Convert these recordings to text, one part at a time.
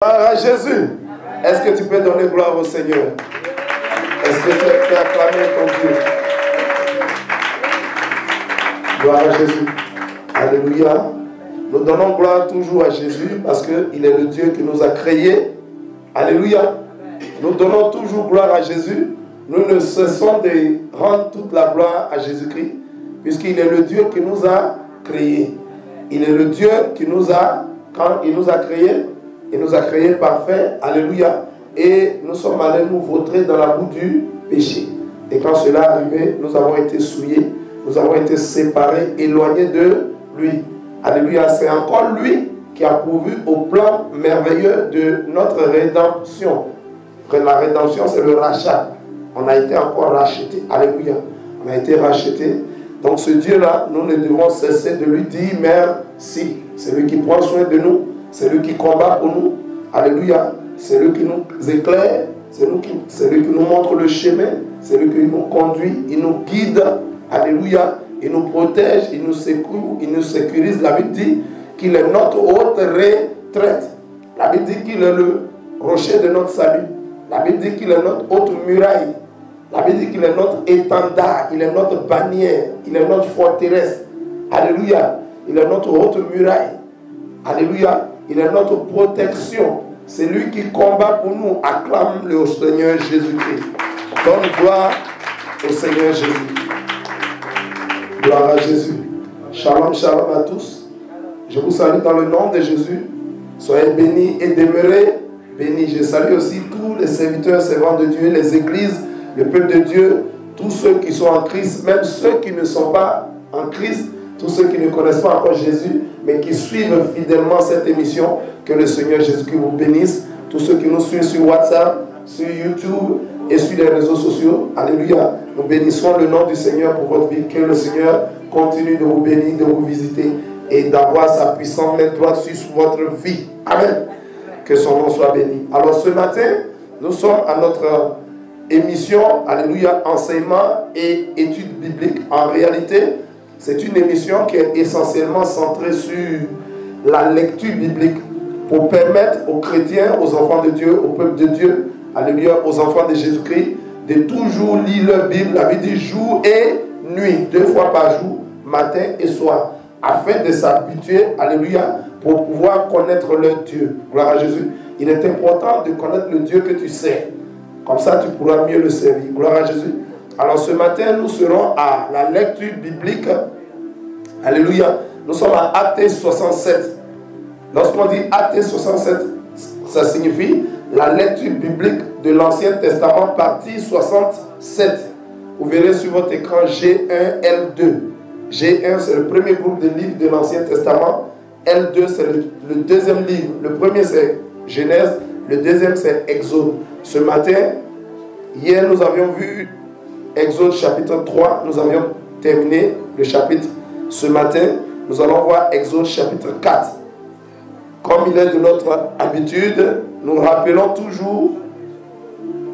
Gloire à Jésus. Est-ce que tu peux donner gloire au Seigneur? Est-ce que tu peux acclamer ton Dieu? Gloire à Jésus. Alléluia. Nous donnons gloire toujours à Jésus parce qu'il est le Dieu qui nous a créés. Alléluia. Nous donnons toujours gloire à Jésus. Nous ne cessons de rendre toute la gloire à Jésus-Christ puisqu'il est le Dieu qui nous a créés. Il est le Dieu qui nous a, quand il nous a créés, il nous a créés parfaits. Alléluia. Et nous sommes allés nous vautrer dans la boue du péché. Et quand cela est arrivé, nous avons été souillés, nous avons été séparés, éloignés de lui. Alléluia. C'est encore lui qui a pourvu au plan merveilleux de notre rédemption. La rédemption, c'est le rachat. On a été encore racheté. Alléluia. On a été racheté. Donc ce Dieu-là, nous ne devons cesser de lui dire merci. C'est lui qui prend soin de nous. C'est lui qui combat pour nous. Alléluia. C'est lui qui nous éclaire. C'est lui qui nous montre le chemin. C'est lui qui nous conduit. Il nous guide. Alléluia. Il nous protège. Il nous secoue. Il nous sécurise. La Bible dit qu'il est notre haute retraite. La Bible dit qu'il est le rocher de notre salut. La Bible dit qu'il est notre haute muraille. La Bible dit qu'il est notre étendard. Il est notre bannière. Il est notre forteresse. Alléluia. Il est notre haute muraille. Alléluia. Il est notre protection. C'est lui qui combat pour nous. Acclame le Seigneur Jésus-Christ. Donne gloire au Seigneur Jésus. Gloire à Jésus. Shalom, shalom à tous. Je vous salue dans le nom de Jésus. Soyez bénis et demeurez bénis. Je salue aussi tous les serviteurs, servants de Dieu, les églises, le peuple de Dieu, tous ceux qui sont en Christ, même ceux qui ne sont pas en Christ, tous ceux qui ne connaissent pas encore Jésus, mais qui suivent fidèlement cette émission. Que le Seigneur Jésus-Christ vous bénisse. Tous ceux qui nous suivent sur WhatsApp, sur YouTube et sur les réseaux sociaux. Alléluia. Nous bénissons le nom du Seigneur pour votre vie. Que le Seigneur continue de vous bénir, de vous visiter et d'avoir sa puissante main droite sur votre vie. Amen. Que son nom soit béni. Alors ce matin, nous sommes à notre émission, alléluia, enseignement et études bibliques. En réalité, c'est une émission qui est essentiellement centrée sur la lecture biblique pour permettre aux chrétiens, aux enfants de Dieu, au peuple de Dieu, alléluia, aux enfants de Jésus-Christ, de toujours lire leur Bible. La Bible dit jour et nuit, 2 fois par jour, matin et soir, afin de s'habituer, alléluia, pour pouvoir connaître leur Dieu. Gloire à Jésus. Il est important de connaître le Dieu que tu sais. Comme ça, tu pourras mieux le servir. Gloire à Jésus. Alors ce matin, nous serons à la lecture biblique. Alléluia. Nous sommes à Acte 67. Lorsqu'on dit Acte 67, ça signifie la lecture biblique de l'Ancien Testament, partie 67. Vous verrez sur votre écran G1, L2. G1, c'est le premier groupe de livres de l'Ancien Testament. L2, c'est le deuxième livre. Le premier, c'est Genèse. Le deuxième, c'est Exode. Ce matin, hier, nous avions vu Exode chapitre 3. Nous avions terminé le chapitre. Ce matin, nous allons voir Exode chapitre 4. Comme il est de notre habitude, nous rappelons toujours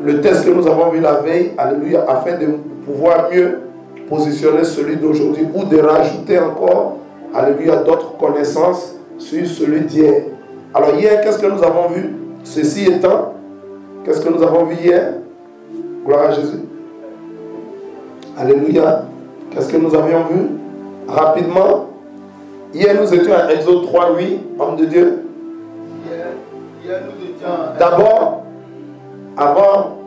le texte que nous avons vu la veille, alléluia, afin de pouvoir mieux positionner celui d'aujourd'hui ou de rajouter encore, alléluia, d'autres connaissances sur celui d'hier. Alors hier, qu'est-ce que nous avons vu? Ceci étant, qu'est-ce que nous avons vu hier? Gloire à Jésus. Alléluia. Qu'est-ce que nous avions vu? Rapidement. Hier, nous étions à Exode 3, 8, homme de Dieu. Hier nous étions... D'abord, avant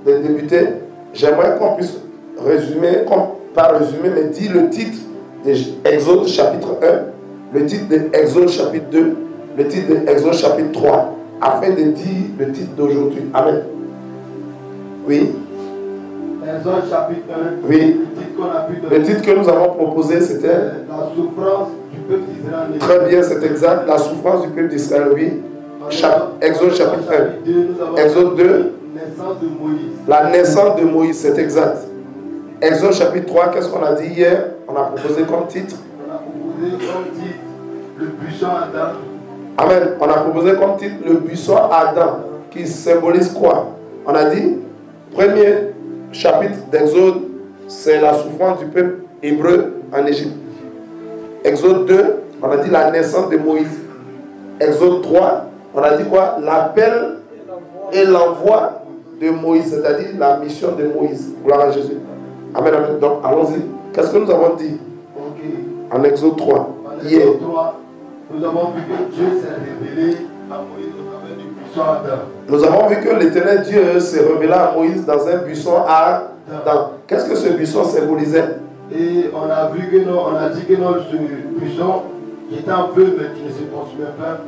de débuter, j'aimerais qu'on puisse résumer, pas résumer, mais dire le titre d'Exode chapitre 1, le titre d'Exode chapitre 2, le titre d'Exode chapitre 3, afin de dire le titre d'aujourd'hui. Amen. Oui. Exode chapitre 1. Oui. Le titre qu'on a pu donner. Le titre que nous avons proposé, c'était la souffrance du peuple d'Israël. Très bien, c'est exact. La souffrance du peuple d'Israël, oui. Exode chapitre 1. Exode 2. Naissance de Moïse. La naissance de Moïse, c'est exact. Exode chapitre 3, qu'est-ce qu'on a dit hier? On a proposé comme titre. On a proposé comme titre le buisson Adam. Amen. On a proposé comme titre le buisson Adam, qui symbolise quoi? On a dit, premier chapitre d'Exode, c'est la souffrance du peuple hébreu en Égypte. Exode 2, on a dit la naissance de Moïse. Exode 3, On a dit quoi? L'appel et l'envoi de Moïse, c'est-à-dire la mission de Moïse. Gloire à Jésus. Amen, amen. Donc, allons-y. Qu'est-ce que nous avons dit en Exode 3? Hier. Nous avons vu que Dieu s'est révélé à Moïse au travers du buisson Adam. Nous avons vu que l'Éternel Dieu s'est révélé à Moïse dans un buisson à Adam. Qu'est-ce que ce buisson symbolisait? Et on a vu que non, on a dit que non, ce buisson qui était en feu mais qui ne se consumait pas,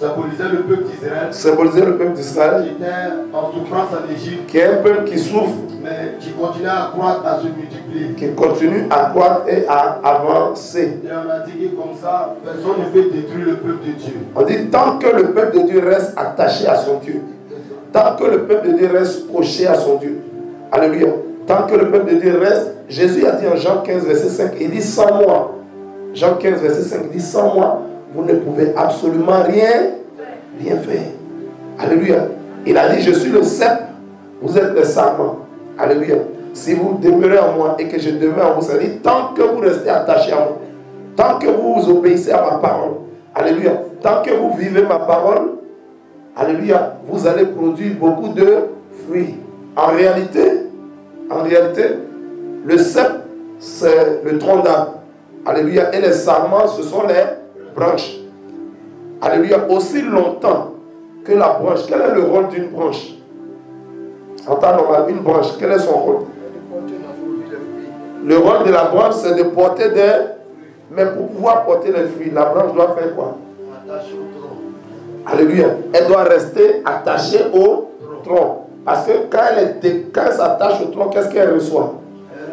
symbolisait le peuple d'Israël. Symbolisait le peuple d'Israël. Qui était en souffrance en Égypte. Qui est un peuple qui souffre. Mais qui continue à croître, à se multiplier. Qui continue à croître et à avancer. Et on a dit que comme ça, personne ne fait détruire le peuple de Dieu. On dit tant que le peuple de Dieu reste attaché à son Dieu. Tant que le peuple de Dieu reste accroché à son Dieu. Alléluia. Tant que le peuple de Dieu reste, Jésus a dit en Jean 15, verset 5, il dit sans moi. Jean 15, verset 5, il dit sans moi, vous ne pouvez absolument rien faire. Alléluia. Il a dit je suis le cep, vous êtes le sarment. Alléluia. Si vous demeurez en moi et que je demeure en vous, ça dit tant que vous restez attachés à moi, tant que vous obéissez à ma parole, alléluia, tant que vous vivez ma parole, alléluia, vous allez produire beaucoup de fruits. En réalité, le cep, c'est le tronc d'arbre. Alléluia. Et les sarments, ce sont les branches. Alléluia. Aussi longtemps que la branche, quel est le rôle d'une branche? En temps normal, une branche, quel est son rôle? Le rôle de la branche, c'est de porter des... Mais pour pouvoir porter les fruits, la branche doit faire quoi? Attaché au tronc. Alléluia. Elle doit rester attachée au tronc. Parce que quand elle s'attache au tronc, qu'est-ce qu'elle reçoit?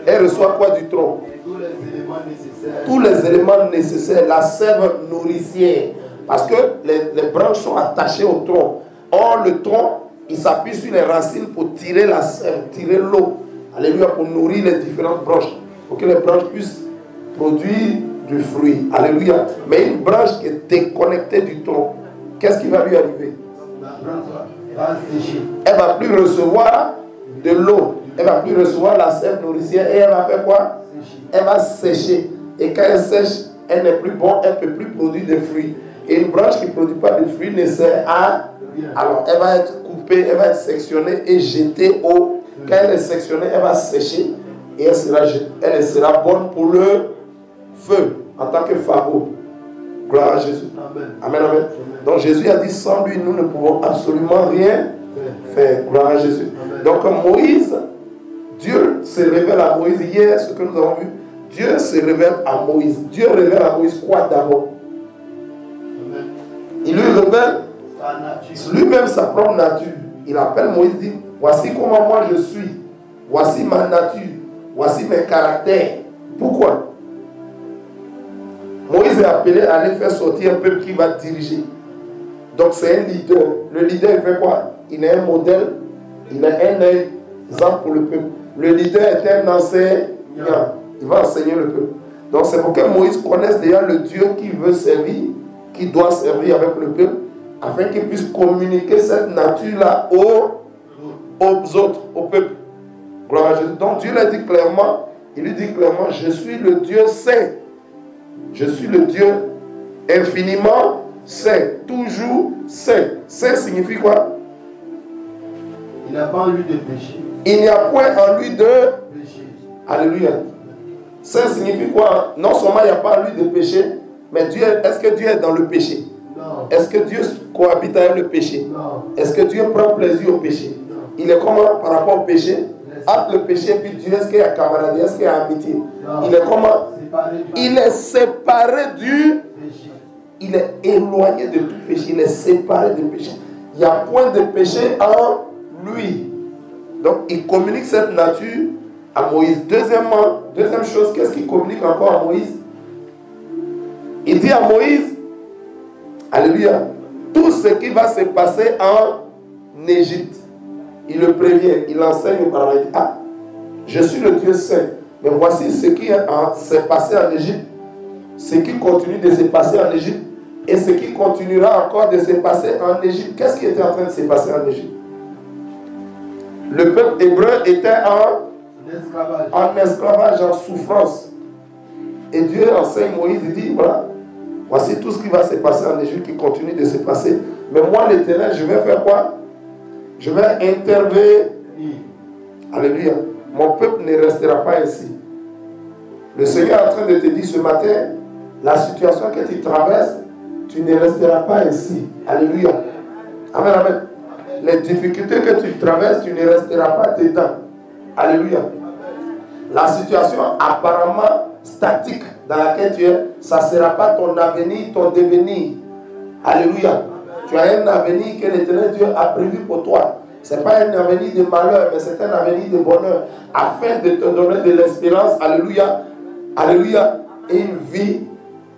Elle reçoit quoi du tronc? Tous les éléments nécessaires. Tous les éléments nécessaires, la sève nourricière. Parce que les branches sont attachées au tronc. Or, le tronc, il s'appuie sur les racines pour tirer la sève, tirer l'eau. Alléluia, pour nourrir les différentes branches. Pour que les branches puissent produire du fruit. Alléluia. Mais une branche qui est déconnectée du tronc, qu'est-ce qui va lui arriver? La branche va sécher. Elle ne va plus recevoir de l'eau. Elle ne va plus recevoir la sève nourricière. Et elle va faire quoi? Elle va sécher. Et quand elle sèche, elle n'est plus bonne, elle ne peut plus produire de fruits. Et une branche qui ne produit pas de fruits ne sert à rien. Alors, elle va être coupée, elle va être sectionnée et jetée au... Quand elle est sectionnée, elle va sécher et elle sera bonne pour le feu en tant que fardeau. Gloire à Jésus. Amen. Amen, amen. Donc Jésus a dit sans lui, nous ne pouvons absolument rien faire. Gloire à Jésus. Amen. Donc Moïse, Dieu se révèle à Moïse. Hier, ce que nous avons vu, Dieu se révèle à Moïse. Dieu révèle à Moïse quoi d'abord? Il lui révèle lui-même sa propre nature. Il appelle Moïse, dit, voici comment moi je suis. Voici ma nature. Voici mes caractères. Pourquoi? Moïse est appelé à aller faire sortir un peuple qui va diriger. Donc c'est un leader. Le leader, il fait quoi? Il est un modèle. Il est un exemple pour le peuple. Le leader est un enseignant. Il va enseigner le peuple. Donc c'est pour que Moïse connaisse déjà le Dieu qui veut servir, qui doit servir avec le peuple, afin qu'il puisse communiquer cette nature-là aux autres, au peuple. Gloire à Jésus. Donc Dieu l'a dit clairement, il lui dit clairement, je suis le Dieu saint. Je suis le Dieu infiniment saint, toujours saint. Saint signifie quoi? Il n'y a pas en lui de péché. Il n'y a point en lui de Péché. Alléluia. Saint signifie quoi? Non seulement il n'y a pas en lui de péché, mais est-ce que Dieu est dans le péché? Non. Est-ce que Dieu cohabite avec le péché? Non. Est-ce que Dieu prend plaisir au péché? Non. Il est comment par rapport au péché? Entre le péché et puis Dieu, est-ce qu'il y a camaraderie? Est-ce qu'il y a amitié? Non. Il est comment? Séparé du Il est séparé du péché. Il est éloigné de tout péché. Il est séparé du péché. Il n'y a point de péché en lui. Donc, il communique cette nature à Moïse. Deuxième chose, qu'est-ce qu'il communique encore à Moïse? Il dit à Moïse, alléluia, tout ce qui va se passer en Égypte. Il le prévient, il enseigne au parlement. Il dit, ah, je suis le Dieu saint. Mais voici ce qui s'est passé en Égypte, ce qui continue de se passer en Égypte, et ce qui continuera encore de se passer en Égypte. Qu'est-ce qui était en train de se passer en Égypte? Le peuple hébreu était en esclavage, en souffrance. Et Dieu enseigne Moïse, il dit, voilà, Voici tout ce qui va se passer en Égypte qui continue de se passer. Mais moi, l'Éternel, je vais faire quoi? Je vais intervenir. Alléluia. Mon peuple ne restera pas ici. Le Seigneur est en train de te dire ce matin, la situation que tu traverses, tu ne resteras pas ici. Alléluia. Amen, amen. Les difficultés que tu traverses, tu ne resteras pas dedans. Alléluia. La situation apparemment statique dans laquelle tu es, ça ne sera pas ton avenir, ton devenir. Alléluia. Tu as un avenir que l'Éternel Dieu a prévu pour toi. Ce n'est pas un avenir de malheur, mais c'est un avenir de bonheur. Afin de te donner de l'espérance. Alléluia. Alléluia. Et une vie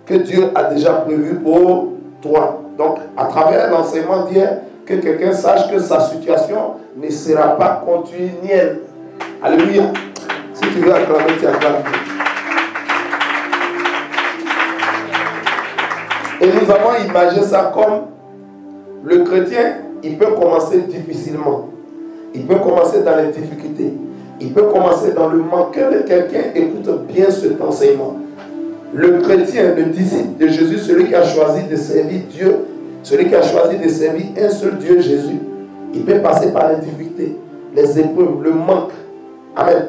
que Dieu a déjà prévue pour toi. Donc, à travers l'enseignement d'hier, que quelqu'un sache que sa situation ne sera pas continuelle. Alléluia. Si tu veux acclamer, tu acclames. Et nous avons imaginé ça comme le chrétien, il peut commencer difficilement. Il peut commencer dans les difficultés. Il peut commencer dans le manque. Que quelqu'un écoute bien cet enseignement. Le chrétien, le disciple de Jésus, celui qui a choisi de servir Dieu, celui qui a choisi de servir un seul Dieu, Jésus, il peut passer par les difficultés, les épreuves, le manque. Amen.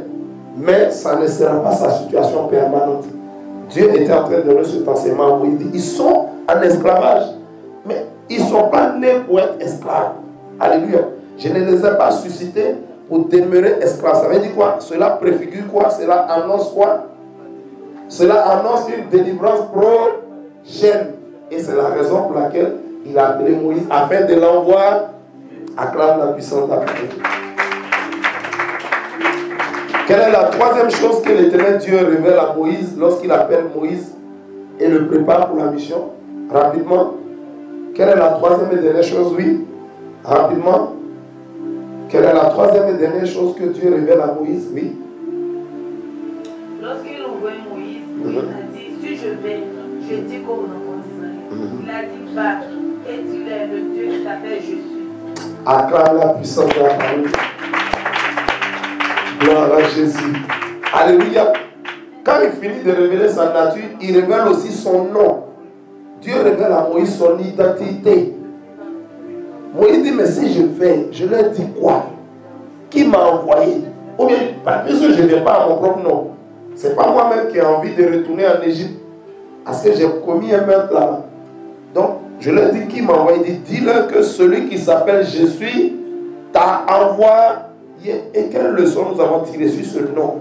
Mais ça ne sera pas sa situation permanente. Dieu était en train de donner cet enseignement où il dit, ils sont en esclavage, mais ils ne sont pas nés pour être esclaves. Alléluia. Je ne les ai pas suscités pour demeurer esclaves. Ça veut dire quoi? Cela préfigure quoi? Cela annonce quoi? Cela annonce une délivrance prochaine. Et c'est la raison pour laquelle il a appelé Moïse afin de l'envoyer. Acclame la puissance de la prière. Quelle est la troisième chose que l'Éternel Dieu révèle à Moïse lorsqu'il appelle Moïse et le prépare pour la mission? Rapidement. Quelle est la troisième et dernière chose? Oui. Rapidement. Quelle est la troisième et dernière chose que Dieu révèle à Moïse? Oui. Lorsqu'il envoie Moïse, il a dit, si je vais, je dis comme l'enfant d'Israël. Il a dit, va, et tu es le Dieu qui s'appelle Je suis. Acclame la puissance de la parole. Gloire à Jésus. Alléluia. Quand il finit de révéler sa nature, il révèle aussi son nom. Dieu révèle à Moïse son identité. Moïse dit, mais si je vais, je leur dis quoi? Qui m'a envoyé? Ou bien, puisque je ne viens pas à mon propre nom. Ce n'est pas moi-même qui ai envie de retourner en Égypte. Parce que j'ai commis un meurtre là-bas. Donc, je leur dis qui m'a envoyé. Dis-leur que celui qui s'appelle Je suis t'a envoyé. Et quelle leçon nous avons tiré sur ce nom?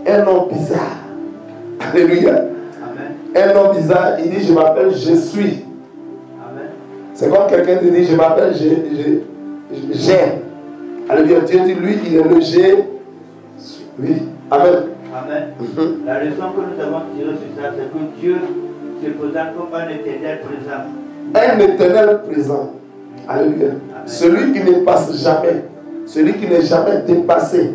Un nom bizarre. Alléluia. Amen. Un nom bizarre, il dit je m'appelle Je suis. Amen. C'est comme quelqu'un qui dit je m'appelle J'ai. Alléluia. Dieu dit lui, il est le J'ai. Oui. Amen. Amen. La leçon que nous avons tirée sur ça, c'est que Dieu se présente comme un éternel présent. Un éternel présent. Alléluia. Amen. Celui qui ne passe jamais. Celui qui n'est jamais dépassé.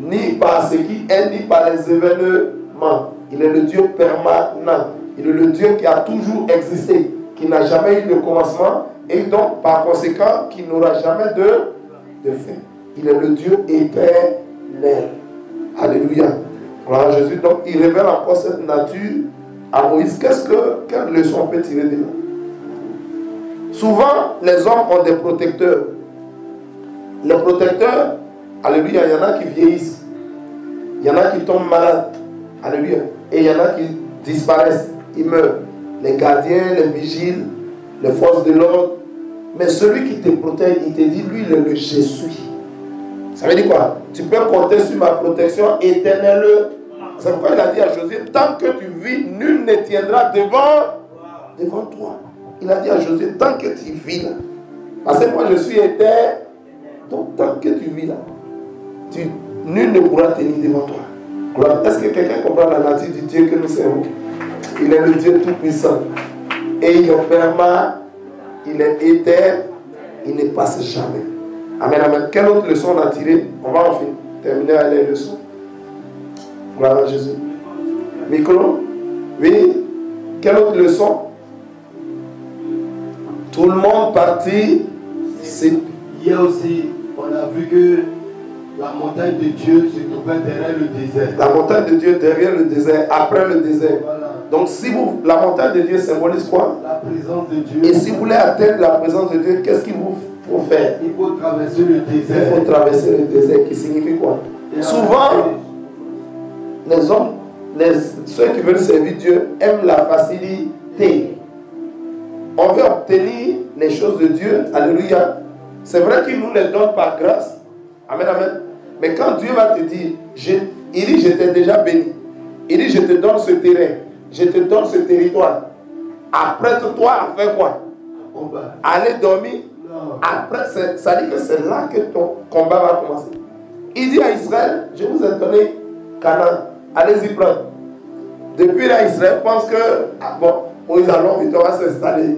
Ni par ce qui est, ni par les événements. Il est le Dieu permanent. Il est le Dieu qui a toujours existé. Qui n'a jamais eu de commencement. Et donc, par conséquent, qui n'aura jamais de fin. Il est le Dieu éternel. Alléluia. Gloire à Jésus. Donc, il révèle encore cette nature à Moïse. Quelle leçon on peut tirer de là? Souvent, les hommes ont des protecteurs. Les protecteurs, alléluia, il y en a qui vieillissent. Il y en a qui tombent malades. Alléluia. Et il y en a qui disparaissent. Ils meurent. Les gardiens, les vigiles, les forces de l'ordre. Mais celui qui te protège, il te dit, lui, il est le Je suis. Ça veut dire quoi? Tu peux compter sur ma protection éternelle. C'est pourquoi il a dit à Josué, tant que tu vis, nul ne tiendra devant toi. Il a dit à Josué, tant que tu vis là. Parce que moi je suis éternel. Donc tant que tu vis là, nul ne pourra tenir devant toi. Est-ce que quelqu'un comprend la nature du Dieu que nous servons? Il est le Dieu tout-puissant. Et il est permanent, il est éternel, il ne passe jamais. Amen, amen. Quelle autre leçon on a tiré? On va enfin terminer avec les leçons. Gloire à Jésus. Micro? Oui. Quelle autre leçon? Tout le monde partit. Hier aussi, on a vu que la montagne de Dieu se trouvait derrière le désert. La montagne de Dieu derrière le désert, après le désert. Voilà. Donc si vous, la montagne de Dieu symbolise quoi? La présence de Dieu. Et si vous voulez atteindre la présence de Dieu, qu'est-ce qu'il vous faut faire? Il faut traverser le désert. Il faut traverser le désert, qui signifie quoi? Souvent, les hommes, ceux qui veulent servir Dieu aiment la facilité. On veut obtenir les choses de Dieu. Alléluia. C'est vrai qu'il nous les donne par grâce. Amen, amen. Mais quand Dieu va te dire, il dit, je t'ai déjà béni. Il dit, je te donne ce terrain. Je te donne ce territoire. Apprête-toi à faire quoi? Aller dormir. Après, ça dit que c'est là que ton combat va commencer. Il dit à Israël, je vous ai donné Canaan. Allez-y prendre. Depuis là, Israël pense que, Moïse, allons vite, on va s'installer.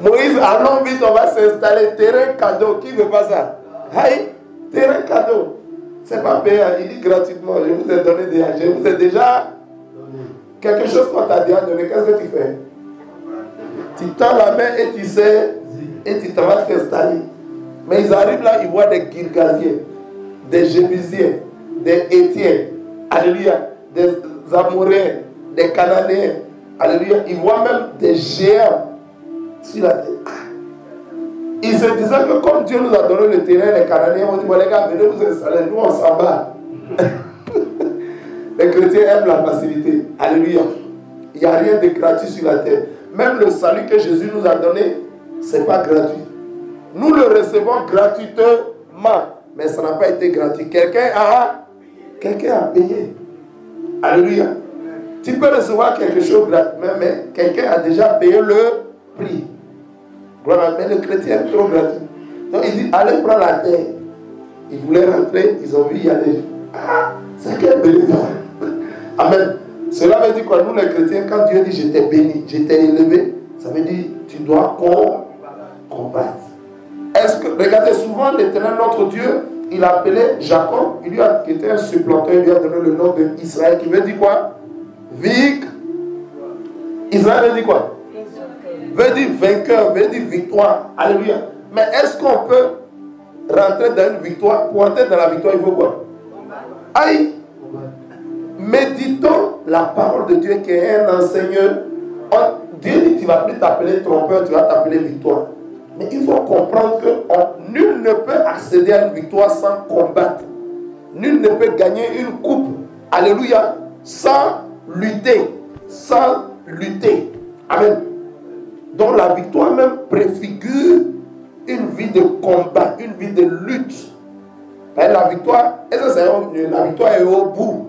Moïse, allons vite, on va s'installer. Terrain cadeau, qui ne veut pas ça? Aïe, terrain cadeau. C'est pas payant, il dit gratuitement. Je vous ai donné déjà. Je vous ai déjà quelque chose qu'on t'a déjà donné. Qu'est-ce que tu fais? Tu tends la main et tu sais, et tu t'en vas t'installer. Mais ils arrivent là, ils voient des Girgasiens, des Jébusiens, des Hétiens, alléluia, des Amoréens, des Cananéens, alléluia. Ils voient même des géants sur la terre. Ils se disaient que comme Dieu nous a donné le terrain, les Cananéens ont dit, bon les gars, venez vous installer, nous on s'en bat. Les chrétiens aiment la facilité, alléluia. Il n'y a rien de gratuit sur la terre. Même le salut que Jésus nous a donné, ce n'est pas gratuit. Nous le recevons gratuitement, mais ça n'a pas été gratuit. Quelqu'un a payé. Alléluia. Tu peux recevoir quelque chose gratuitement, mais quelqu'un a déjà payé le prix. Mais le chrétien est trop gratuit. Donc il dit, allez prendre la terre. Ils voulaient rentrer, ils ont vu y aller. Ah, c'est quel bénéfice. Amen. Cela veut dire quoi? Nous les chrétiens, quand Dieu dit je t'ai béni, je t'ai élevé, ça veut dire tu dois combattre. Est-ce que, regardez, souvent l'Éternel notre Dieu, il a appelé Jacob, qui était un supplanteur, il lui a donné le nom d'Israël, qui veut dire quoi? Israël veut dire quoi? Veut dire vainqueur, veut dire victoire. Alléluia. Mais est-ce qu'on peut rentrer dans une victoire? Pour entrer dans la victoire, il faut quoi? Aïe! Méditons la parole de Dieu qui est un enseigneur. Dieu dit, tu ne vas plus t'appeler trompeur, tu vas t'appeler victoire. Mais il faut comprendre que nul ne peut accéder à une victoire sans combattre. Nul ne peut gagner une coupe, alléluia, sans lutter. Sans lutter. Amen. Donc la victoire même préfigure une vie de combat, une vie de lutte. La victoire, la victoire est au bout.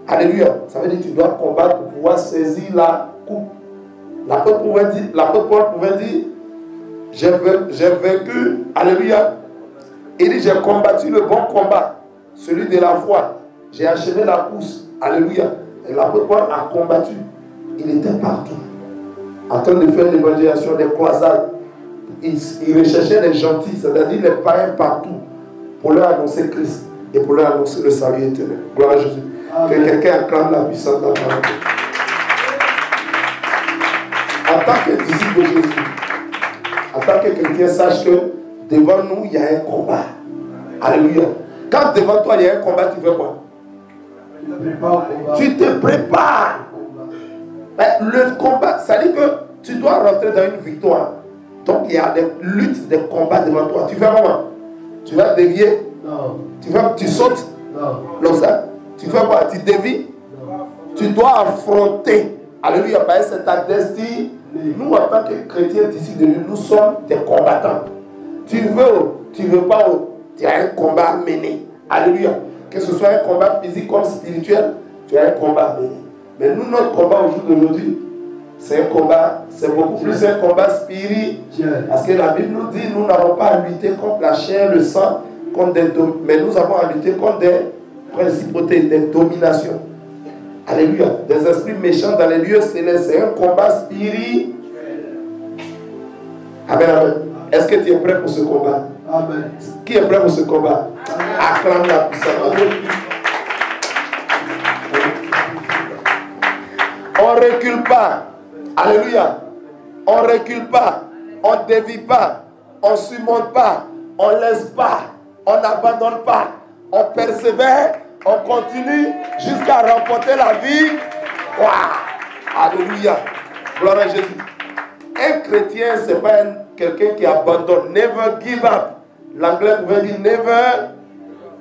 Alléluia. Ça veut dire que tu dois combattre pour pouvoir saisir la coupe. L'apôtre Paul pouvait dire, j'ai vaincu, alléluia. Il dit, j'ai combattu le bon combat, celui de la foi. J'ai achevé la course, alléluia. Et l'apôtre Paul a combattu. Il était partout, en train de faire l'évangélisation des croisades. Il recherchait les gentils, c'est-à-dire les païens partout, pour leur annoncer Christ et pour leur annoncer le salut éternel. Gloire à Jésus. Que quelqu'un acclame la puissance de la parole. En tant que disciple de Jésus, en tant que chrétien, sache que devant nous, il y a un combat. Alléluia. Quand devant toi, il y a un combat, tu fais quoi? Tu te prépares. Le combat, ça dit que tu dois rentrer dans une victoire. Donc il y a des luttes, des combats devant toi. Tu fais comment? Tu vas dévier? Non. Tu sautes? Non. L'obstacle? Tu fais quoi? Tu dévies? Non. Tu dois affronter. Alléluia. C'est ta destinée. Nous, en tant que chrétiens d'ici de nous sommes des combattants. Tu veux pas, tu as un combat à mener. Alléluia. Que ce soit un combat physique comme spirituel, tu as un combat à mener. Mais nous, notre combat au jour d'aujourd'hui, c'est un combat, c'est beaucoup plus un combat spirituel. Parce que la Bible nous dit, nous n'avons pas à lutter contre la chair, le sang, mais nous avons à lutter contre des principautés, des dominations. Alléluia. Des esprits méchants dans les lieux célestes. C'est un combat spirituel. Amen, amen. Est-ce que tu es prêt pour ce combat? Amen. Qui est prêt pour ce combat? Acclame la puissance. On ne recule pas. Alléluia. On ne recule pas. On ne dévie pas. On ne surmonte pas. On ne laisse pas. On n'abandonne pas. On persévère On continue jusqu'à remporter la vie. Wow. Alléluia. Gloire à Jésus. Un chrétien, ce n'est pas quelqu'un qui abandonne. Never give up. L'anglais pouvait dire never.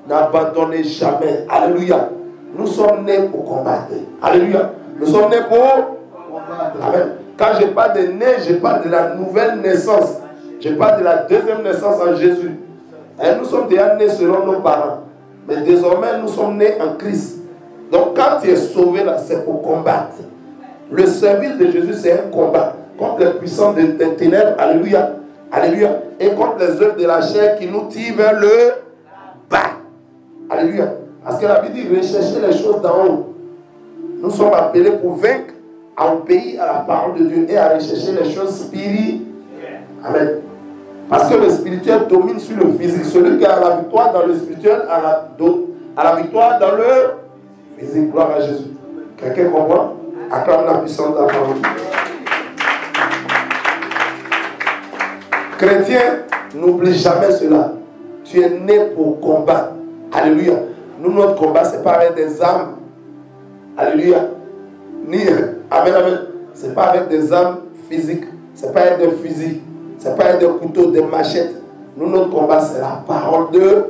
N'abandonnez jamais. Alléluia. Nous sommes nés pour combattre. Alléluia. Nous sommes nés pour combattre. Amen. Quand je parle de né, je parle de la nouvelle naissance. Je parle de la deuxième naissance en Jésus. Et nous sommes déjà nés selon nos parents. Mais désormais, nous sommes nés en Christ. Donc quand tu es sauvé là, c'est pour combattre. Le service de Jésus, c'est un combat contre les puissants des ténèbres. Alléluia. Alléluia. Et contre les œuvres de la chair qui nous tirent vers le bas. Alléluia. Parce que la Bible dit rechercher les choses d'en haut. Nous sommes appelés pour vaincre, à obéir à la parole de Dieu et à rechercher les choses spirituelles. Amen. Parce que le spirituel domine sur le physique. Celui qui a la victoire dans le spirituel a la victoire dans le physique. Gloire à Jésus. Quelqu'un comprend? Acclame la puissance de la parole. Chrétien, n'oublie jamais cela. Tu es né pour combattre. Alléluia. Nous, notre combat, ce n'est pas avec des armes. Alléluia. Amen, amen. Ce n'est pas avec des armes physiques. Ce n'est pas avec des fusils. Ce n'est pas avec des couteaux, des machettes. Nous, notre combat, c'est la parole de Dieu.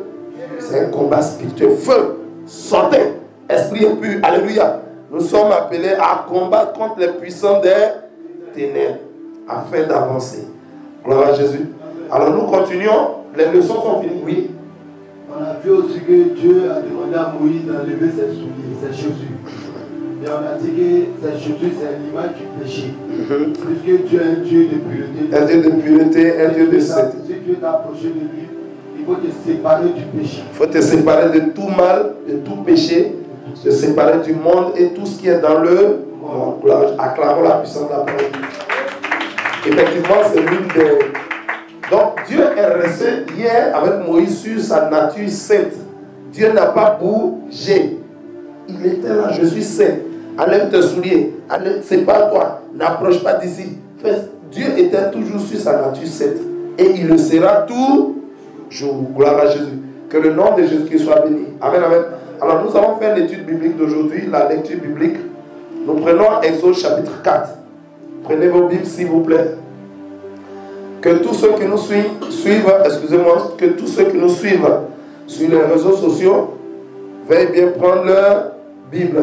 C'est un combat spirituel. Feu, sortez. Esprit impur. Alléluia. Nous sommes appelés à combattre contre les puissants des ténèbres afin d'avancer. Gloire à Jésus. Alors nous continuons. Les leçons sont finies. Oui. On a vu aussi que Dieu a demandé à Moïse d'enlever ses souliers, ses chaussures. Et on a dit que ces chaussures, c'est l'image du péché. Puisque Dieu est un Dieu de pureté. Un Dieu de pureté, un Dieu de sainteté. Si Dieu t'a approché de lui, il faut te séparer du péché. Il faut te séparer de tout mal, de tout péché, se séparer du monde et tout ce qui est dans le monde. Acclamons la puissance de la parole. Effectivement, c'est l'une des... Donc, Dieu est resté hier avec Moïse sur sa nature sainte. Dieu n'a pas bougé. Il était là, je suis saint. Enlève tes souliers. Sépare-toi. N'approche pas d'ici. Dieu était toujours sur sa nature sainte. Et il le sera toujours. Gloire à Jésus. Que le nom de Jésus-Christ soit béni. Amen, amen. Alors, nous allons faire l'étude biblique d'aujourd'hui, la lecture biblique. Nous prenons Exode chapitre 4. Prenez vos Bibles, s'il vous plaît. Que tous ceux qui nous suivent, excusez-moi, que tous ceux qui nous suivent sur les réseaux sociaux veuillent bien prendre leur Bible.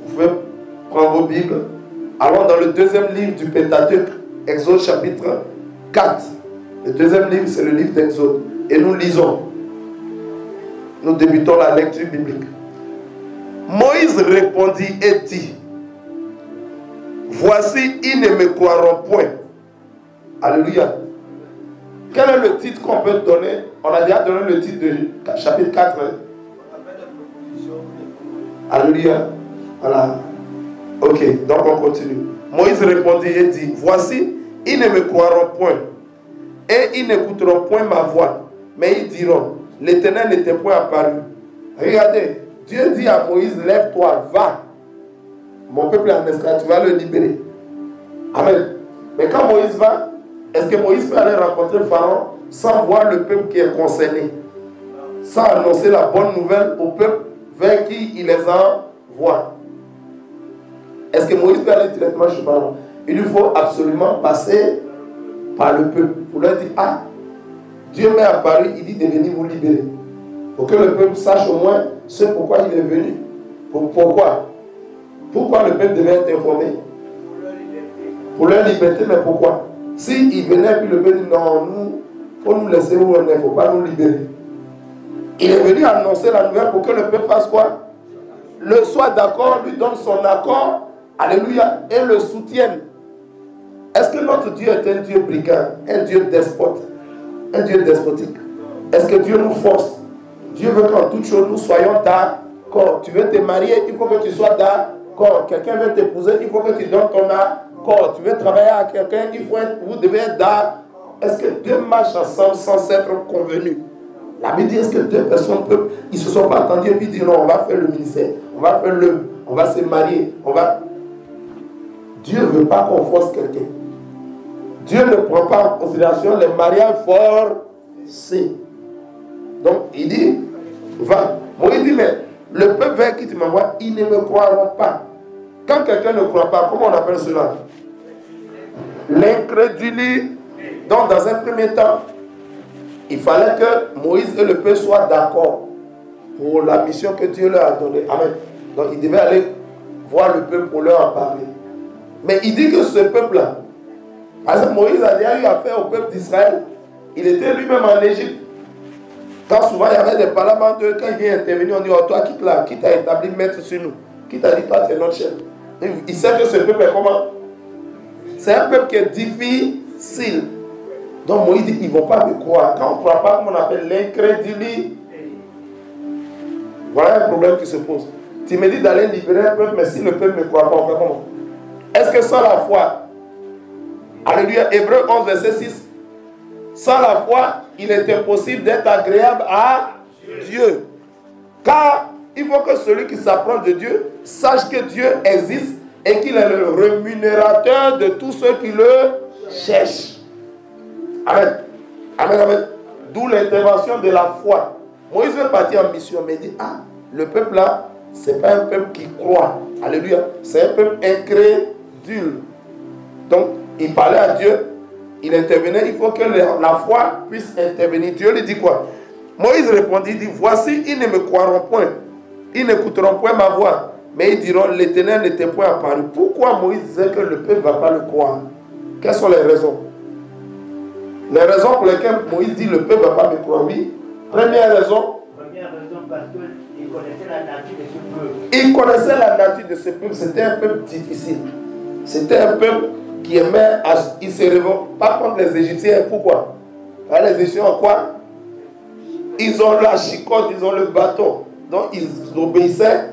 Vous pouvez prendre vos Bibles. Allons dans le deuxième livre du Pentateuque, Exode chapitre 4. Le deuxième livre, c'est le livre d'Exode. Et nous lisons. Nous débutons la lecture biblique. Moïse répondit et dit: voici, ils ne me croiront point. Alléluia. Quel est le titre qu'on peut donner? On a déjà donné le titre de chapitre 4. Alléluia. Voilà. Ok, donc on continue. Moïse répondit et dit: voici, ils ne me croiront point. Et ils n'écouteront point ma voix. Mais ils diront: l'Éternel n'était point apparu. Regardez, Dieu dit à Moïse: lève-toi, va. Mon peuple est en esclavage, tu vas le libérer. Amen. Mais quand Moïse va, est-ce que Moïse peut aller rencontrer Pharaon sans voir le peuple qui est concerné, sans annoncer la bonne nouvelle au peuple vers qui il les envoie? Est-ce que Moïse peut aller directement chez Pharaon? Il lui faut absolument passer par le peuple pour leur dire: ah, Dieu m'est apparu, il dit de venir vous libérer. Pour que le peuple sache au moins ce pourquoi il est venu. Pourquoi le peuple devait être informé? Pour leur liberté, mais pourquoi? S'il venait, puis le peuple dit: non, il faut nous laisser où on est, il ne faut pas nous libérer. Il est venu annoncer la nouvelle pour que le peuple fasse quoi? Le soit d'accord, lui donne son accord, alléluia, et le soutienne. Est-ce que notre Dieu est un Dieu brigand, un Dieu despote, un Dieu despotique? Est-ce que Dieu nous force? Dieu veut qu'en toutes choses nous soyons d'accord. Tu veux te marier, il faut que tu sois d'accord. Quelqu'un veut t'épouser, il faut que tu donnes ton accord. Tu veux travailler avec quelqu'un, vous devez être d'accord. Est-ce que deux marchent ensemble sans s'être convenus? La Bible dit: est-ce que deux personnes peuvent, ils ne se sont pas attendus et puis disent: non, on va faire le ministère, on va faire on va se marier, Dieu ne veut pas qu'on force quelqu'un. Dieu ne prend pas en considération les mariages forcés. Donc il dit: va. Moïse dit: mais le peuple vers qui tu m'envoies, ils ne me croiront pas. Quand quelqu'un ne croit pas, comment on appelle cela? L'incrédulité. Donc, dans un premier temps, il fallait que Moïse et le peuple soient d'accord pour la mission que Dieu leur a donnée. Amen. Donc, il devait aller voir le peuple pour leur en parler. Mais il dit que ce peuple-là, parce que Moïse a déjà eu affaire au peuple d'Israël, il était lui-même en Égypte. Quand souvent il y avait des parlements, quand il vient intervenir, on dit, oh, toi, quitte là, qui t'a établi maître sur nous? Qui t'a dit, toi, tu es notre chef? Il sait que ce peuple est comment? C'est un peuple qui est difficile. Donc Moïse dit, ils ne vont pas me croire. Quand on ne croit pas, comme on appelle l'incrédulité, voilà un problème qui se pose. Tu me dis d'aller libérer un peuple, mais si le peuple ne croit pas, on fait comment? Est-ce que sans la foi, alléluia, Hébreux 11, verset 6, sans la foi, il est impossible d'être agréable à Dieu. Car il faut que celui qui s'approche de Dieu sache que Dieu existe et qu'il est le rémunérateur de tous ceux qui le cherchent. Amen. Amen, amen. D'où l'intervention de la foi. Moïse est parti en mission, mais il dit, ah, le peuple là, ce n'est pas un peuple qui croit. Alléluia. C'est un peuple incrédule. Donc, il parlait à Dieu, il intervenait, il faut que la foi puisse intervenir. Dieu lui dit quoi? Moïse répondit, il dit, voici, ils ne me croiront point. Ils n'écouteront point ma voix. Mais ils diront, l'Éternel n'était point apparu. Pourquoi Moïse disait que le peuple ne va pas le croire? Quelles sont les raisons? Les raisons pour lesquelles Moïse dit le peuple ne va pas me croire, oui. Première raison. Première raison parce qu'il connaissait la nature de ce peuple. Il connaissait la nature de ce peuple. C'était un peuple difficile. C'était un peuple qui aimait, ils se révoltent pas contre les Égyptiens. Pourquoi? Les Égyptiens ont quoi? Ils ont la chicotte, ils ont le bâton. Donc ils obéissaient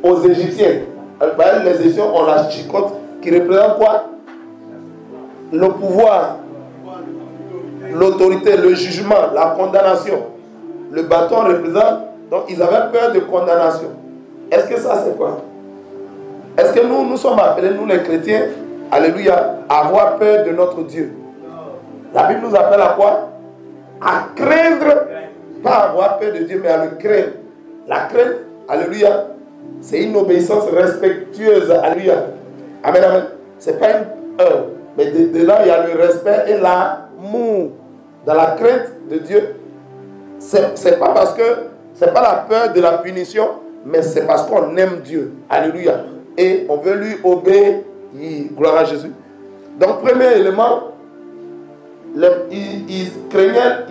aux Égyptiens. Les Égyptiens ont la chicotte qui représente quoi? Le pouvoir, l'autorité, le jugement, la condamnation. Le bâton représente, donc ils avaient peur de condamnation. Est-ce que ça c'est quoi? Est-ce que nous sommes appelés, nous les chrétiens, alléluia, à avoir peur de notre Dieu? La Bible nous appelle à quoi? À craindre, pas à avoir peur de Dieu, mais à le craindre. La crainte, alléluia, c'est une obéissance respectueuse, alléluia. Amen, amen. C'est pas une heure, mais dedans il y a le respect et l'amour. Dans la crainte de Dieu, c'est pas parce que c'est pas la peur de la punition, mais c'est parce qu'on aime Dieu, alléluia, et on veut lui obéir. Gloire à Jésus. Donc premier élément, ils craignaient,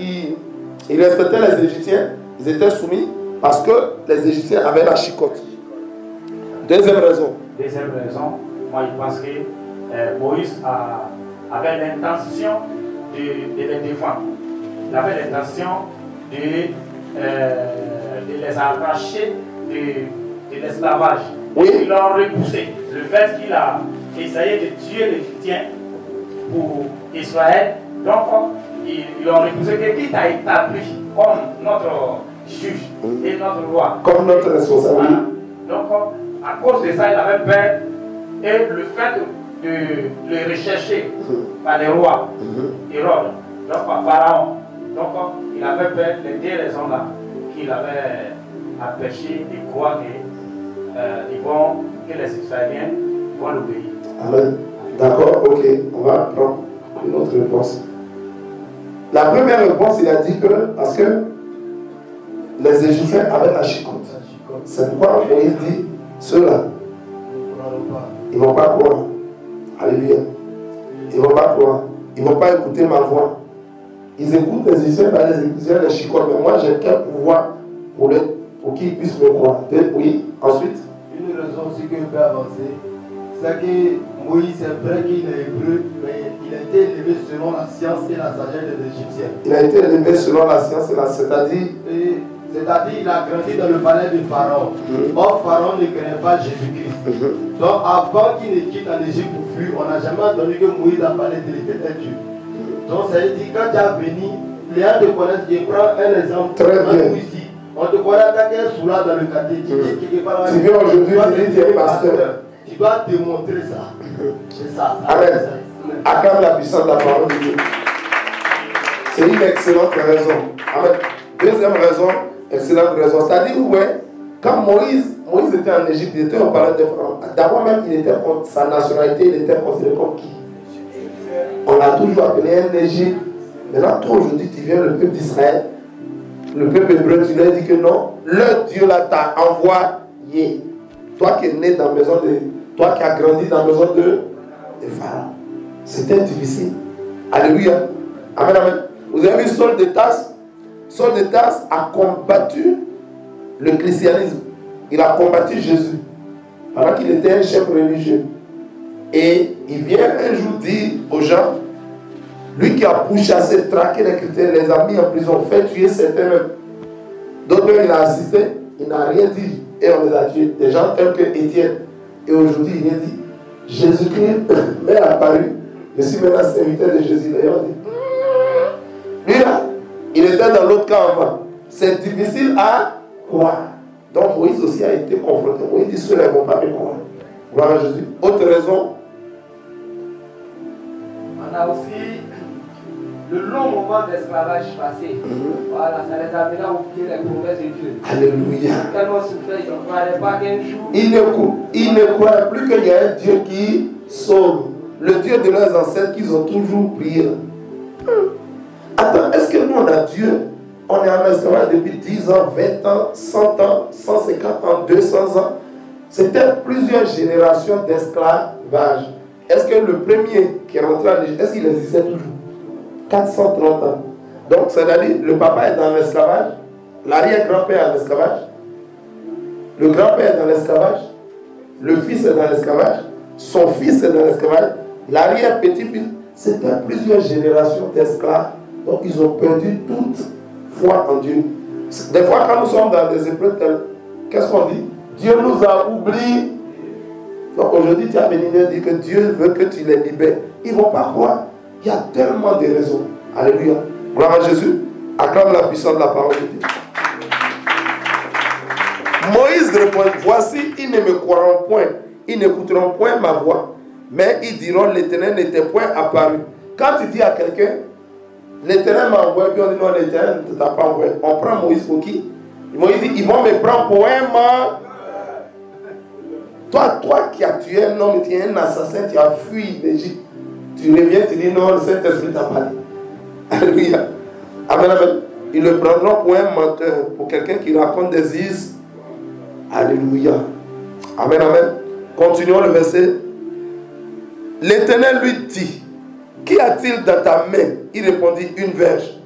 ils respectaient les Égyptiens, ils étaient soumis parce que les Égyptiens avaient la chicotte. Deuxième raison. Deuxième raison, moi je pense que Moïse avait l'intention de les défendre. Il avait l'intention de les arracher de l'esclavage. Oui. Ils l'ont repoussé. Le fait qu'il a essayé de tuer l'Égyptien pour Israël, donc ils l'ont repoussé. Qui t'a établi comme notre juge et notre roi. Comme notre responsable. Voilà. Donc à cause de ça, il avait peur. Et le fait de le rechercher par les rois, Hérode, donc par Pharaon. Donc il avait peur de deux raisons là qu'il avait empêché de croire que les Israéliens vont l'obéir. Amen. D'accord, ok. On va prendre une autre réponse. La première réponse, il a dit que parce que les Égyptiens avaient la chicotte. C'est pourquoi Moïse dit ceux-là, ils ne vont pas croire. Alléluia. Ils ne vont pas croire. Ils ne vont pas écouter ma voix. Ils écoutent les Égyptiens, les Égyptiens les chicotent. Mais moi, j'ai quel pouvoir pour qu'ils puissent me croire? Oui, ensuite. Une raison aussi que je peux avancer, c'est que Moïse, c'est vrai qu'il est hébreu, mais il a été élevé selon la science et la sagesse des Égyptiens. Il a été élevé selon la science et la c'est-à-dire. C'est-à-dire il a grandi dans le palais de Pharaon. Or, Pharaon ne connaît pas Jésus-Christ. Donc, avant qu'il ne quitte en Égypte pour fuir, on n'a jamais entendu que Moïse a parlé de l'Éternel Dieu. Donc, ça veut dire quand tu as béni, les gens te connaissent. Je prends un exemple. Très bien. Ici, on te connaît en tant qu'un soulard dans le quartier. Tu dis quelque part. Tu viens aujourd'hui, tu dis tu es pasteur. Tu dois démontrer ça. C'est ça. Amen. Acclame la puissance de la parole de Dieu. C'est une excellente raison. Amen. Deuxième raison, Excellente raison. C'est-à-dire, ouais, quand Moïse était en Égypte, il était au palais de Pharaon. D'abord même, il était contre sa nationalité, il était considéré comme qui? On l'a toujours appelé un Égypte. Maintenant, toi aujourd'hui, tu viens le peuple d'Israël, le peuple hébreu, tu leur dis que non, le Dieu là t'a envoyé. Toi qui es né dans la maison de... Toi qui as grandi dans la maison de Pharaon. C'était difficile. Alléluia. Amen, amen. Vous avez vu Saul de Tarse? Saul de Tarse a combattu le christianisme. Il a combattu Jésus pendant qu'il était un chef religieux. Et il vient un jour dire aux gens, lui qui a pourchassé, traqué les chrétiens, les a mis en prison, fait tuer certains même. D'autres, il a assisté, il n'a rien dit et on les a tués. Des gens tels que Étienne. Et aujourd'hui, il vient dire, Jésus-Christ m'est apparu. Je suis maintenant serviteur de Jésus. D'ailleurs, lui là, il était dans l'autre camp avant. C'est difficile à croire. Donc Moïse aussi a été confronté. Moïse dit, ceux-là ne vont pas me croire. Gloire à Jésus. Autre raison. On a aussi le long moment d'esclavage passé. Voilà, ça les a amenés à oublier les promesses de Dieu. Alléluia. Tellement souffert, ils ne croyaient pas qu'un jour. Ils ne croyaient plus qu'il y a un Dieu qui sauve. Le Dieu de leurs ancêtres qu'ils ont toujours prié. Attends, est-ce que nous on a Dieu? On est en esclavage depuis 10 ans, 20 ans, 100 ans, 150 ans, 200 ans. C'était plusieurs générations d'esclavage. Est-ce que le premier qui est rentré en Égypte, est-ce qu'il existait toujours? 430 ans. Donc, c'est-à-dire, le papa est dans l'esclavage, l'arrière-grand-père est dans l'esclavage, le grand-père est dans l'esclavage, le fils est dans l'esclavage, son fils est dans l'esclavage, l'arrière-petit-fils. C'était plusieurs générations d'esclaves. Donc, ils ont perdu toute foi en Dieu. Des fois, quand nous sommes dans des épreuves telles, qu'est-ce qu'on dit? Dieu nous a oubliés. Donc aujourd'hui, tu as venu leur dire que Dieu veut que tu les libères. Ils ne vont pas croire. Il y a tellement de raisons. Alléluia. Gloire à Jésus. Acclame la puissance de la parole de Dieu. Moïse répond, voici, ils ne me croiront point. Ils n'écouteront point ma voix. Mais ils diront, l'Éternel n'était point apparu. Quand tu dis à quelqu'un, l'Éternel m'a envoyé, puis on dit non, l'Éternel ne t'a pas envoyé. On prend Moïse pour qui? Moïse dit, ils vont me prendre pour un mort. Toi qui as tué un homme, tu es un assassin, tu as fui l'Égypte. Tu reviens, tu dis non, le Saint-Esprit t'a parlé. Alléluia. Amen, amen. Ils le prendront pour un menteur, pour quelqu'un qui raconte des histoires. Alléluia. Amen, amen. Continuons le verset. L'Éternel lui dit, qu'y a-t-il dans ta main? Il répondit, une verge.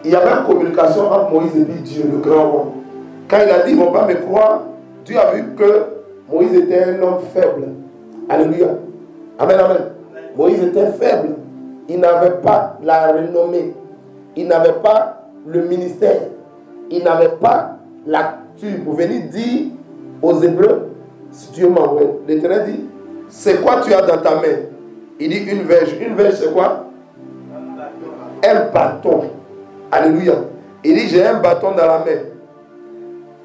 Il y avait une communication entre Moïse et Dieu, le grand roi. Quand il a dit, ils ne vont pas me croire, Dieu a vu que Moïse était un homme faible. Alléluia. Amen, amen. Moïse était faible. Il n'avait pas la renommée. Il n'avait pas le ministère. Il n'avait pas l'actu pour venir dire aux Hébreux, si Dieu m'envoie. L'Éternel dit, c'est quoi tu as dans ta main? Il dit une verge. Une verge, c'est quoi? Un bâton. Alléluia. Il dit, j'ai un bâton dans la main.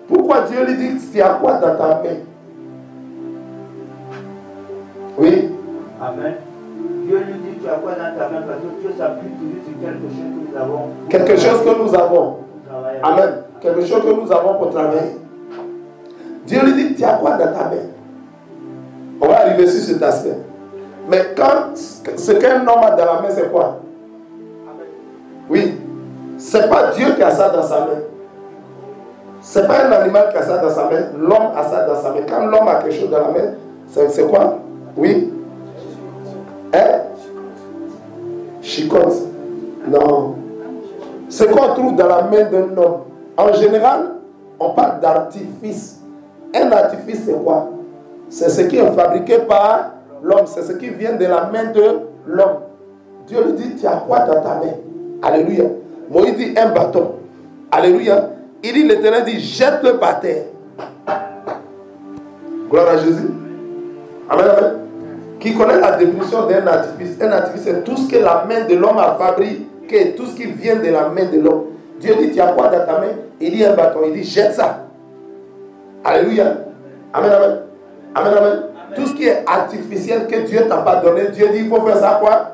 Pourquoi Dieu lui dit, tu as quoi dans ta main? Oui. Amen. Dieu lui dit, tu as quoi dans ta main? Parce que Dieu s'appuie toujours sur quelque chose que nous avons. Quelque chose que nous avons. Amen. Quelque chose que nous avons pour travailler. Dieu lui dit, tu as quoi dans ta main? On va arriver sur cet aspect. Mais quand ce qu'un homme a dans la main, c'est quoi? Oui. C'est pas Dieu qui a ça dans sa main. C'est pas un animal qui a ça dans sa main. L'homme a ça dans sa main. Quand l'homme a quelque chose dans la main, c'est quoi? Oui. Hein? Chicotte. Non. Ce qu'on trouve dans la main d'un homme. En général, on parle d'artifice. Un artifice, c'est quoi? C'est ce qui est fabriqué par l'homme. C'est ce qui vient de la main de l'homme. Dieu lui dit, tu as quoi dans ta main? Alléluia. Moïse dit, un bâton. Alléluia. Il dit, l'Éternel dit, jette-le par terre. Gloire à Jésus. Amen, amen. Qui connaît la définition d'un artifice? Un artifice, c'est tout ce que la main de l'homme a fabriqué, tout ce qui vient de la main de l'homme. Dieu dit, tu as quoi dans ta main? Il dit, un bâton. Il dit, jette ça. Alléluia. Amen, amen. Amen, amen. Amen. Tout ce qui est artificiel que Dieu t'a pas donné, Dieu dit, il faut faire ça quoi?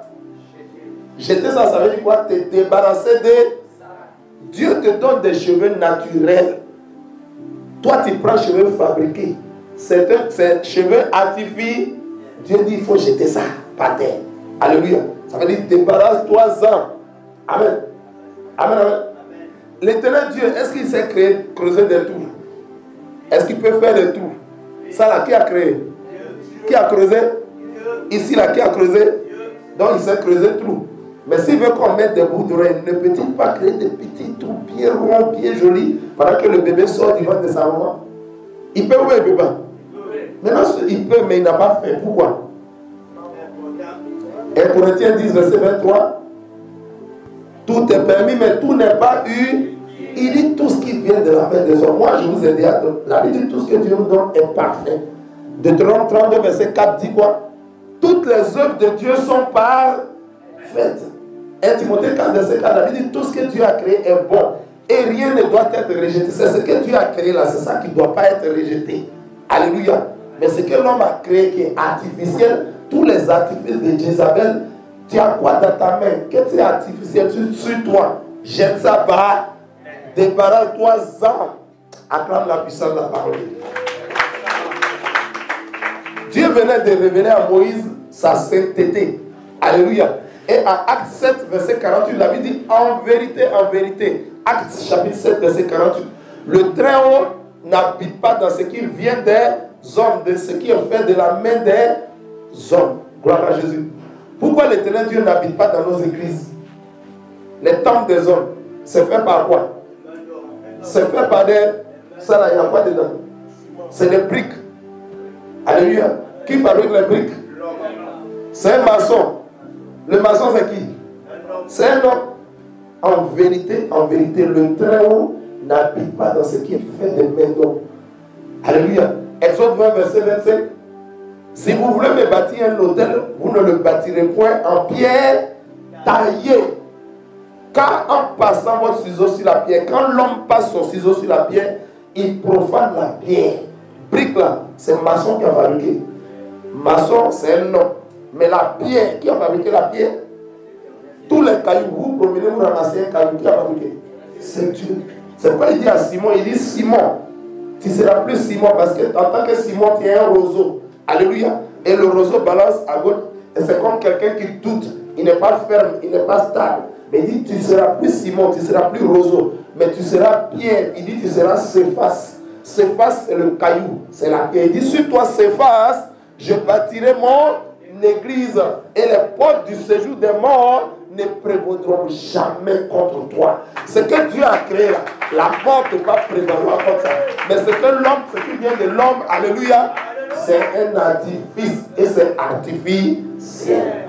Jeter ça, ça veut dire quoi? Te débarrasser de Dieu te donne des cheveux naturels. Toi, tu prends cheveux fabriqués. C'est cheveux artificiels. Dieu dit, il faut jeter ça par terre. Alléluia. Ça veut dire, débarrasse-toi-en. Amen. Amen, amen. L'éternel Dieu, est-ce qu'il sait creuser des trous? Est-ce qu'il peut faire des trous? Ça là, qui a créé? Qui a creusé? Ici là, qui a creusé? Donc il sait creuser des trous. Mais s'il veut qu'on mette des bouts d'oreilles, ne peut-il pas créer des petits trous bien ronds, bien jolis, pendant que le bébé sort du ventre de sa maman? Il peut ou il ne peut pas? Maintenant, il peut, mais il n'a pas fait. Pourquoi? 1 Corinthiens 10, verset 23. Tout est permis, mais tout n'est pas eu. Il dit tout ce qui vient de la main des hommes. Moi, je vous ai dit, la Bible dit tout ce que Dieu nous donne est parfait. Deutéronome 32, verset 4 dit quoi? Toutes les œuvres de Dieu sont parfaites. 1 Timothée 4, verset 4, la Bible dit tout ce que Dieu a créé est bon. Et rien ne doit être rejeté. C'est ce que Dieu a créé là, c'est ça qui ne doit pas être rejeté. Alléluia. Mais ce que l'homme a créé qui est artificiel, tous les artifices de Jézabel, tu as quoi dans ta main? Qu'est-ce qui est artificiel sur toi? Jette ça par. Débarrasse-toi-en. Acclame la puissance de la parole. Dieu venait de révéler à Moïse sa sainteté. Alléluia. Et à Acte 7, verset 48, la Bible dit en vérité, Acte chapitre 7, verset 48, le Très-Haut n'habite pas dans ce qui vient des hommes, de ce qui est fait de la main des hommes. Gloire à Jésus. Pourquoi l'Éternel Dieu n'habite pas dans nos églises? Les temples des hommes, c'est fait par quoi? C'est fait par des... Ça là, il y a quoi dedans? C'est des briques. Alléluia. Qui fabrique les briques? C'est un maçon. Le maçon c'est qui? C'est un homme. En vérité, le Très-Haut n'habite pas dans ce qui est fait des mains d'hommes. Alléluia. Exode 20, verset 25. Si vous voulez me bâtir un autel, vous ne le bâtirez point en pierre taillée. Car en passant votre ciseau sur la pierre, quand l'homme passe son ciseau sur la pierre, il profane la pierre. Brique là, c'est maçon qui a fabriqué. Maçon, c'est un homme. Mais la pierre, qui a fabriqué la pierre? Tous les cailloux, vous promenez, vous ramassez un caillou, qui a fabriqué? C'est Dieu. C'est pourquoi il dit à Simon, il dit Simon, tu seras plus Simon, parce que en tant que Simon, tu es un roseau. Alléluia. Et le roseau balance à gauche. Et c'est comme quelqu'un qui doute. Il n'est pas ferme, il n'est pas stable. Mais il dit, tu seras plus Simon, tu seras plus roseau. Mais tu seras Pierre. Il dit, tu seras Céphas. Céphas, c'est le caillou, c'est la pierre. Il dit, sur toi, Céphas, je bâtirai mon église. Et les portes du séjour des morts ne prévaudront jamais contre toi. Ce que Dieu a créé là, la mort ne peut pas prévaloir contre ça. Mais ce que l'homme, ce qui vient de l'homme, alléluia, c'est un artifice. Et c'est artificiel.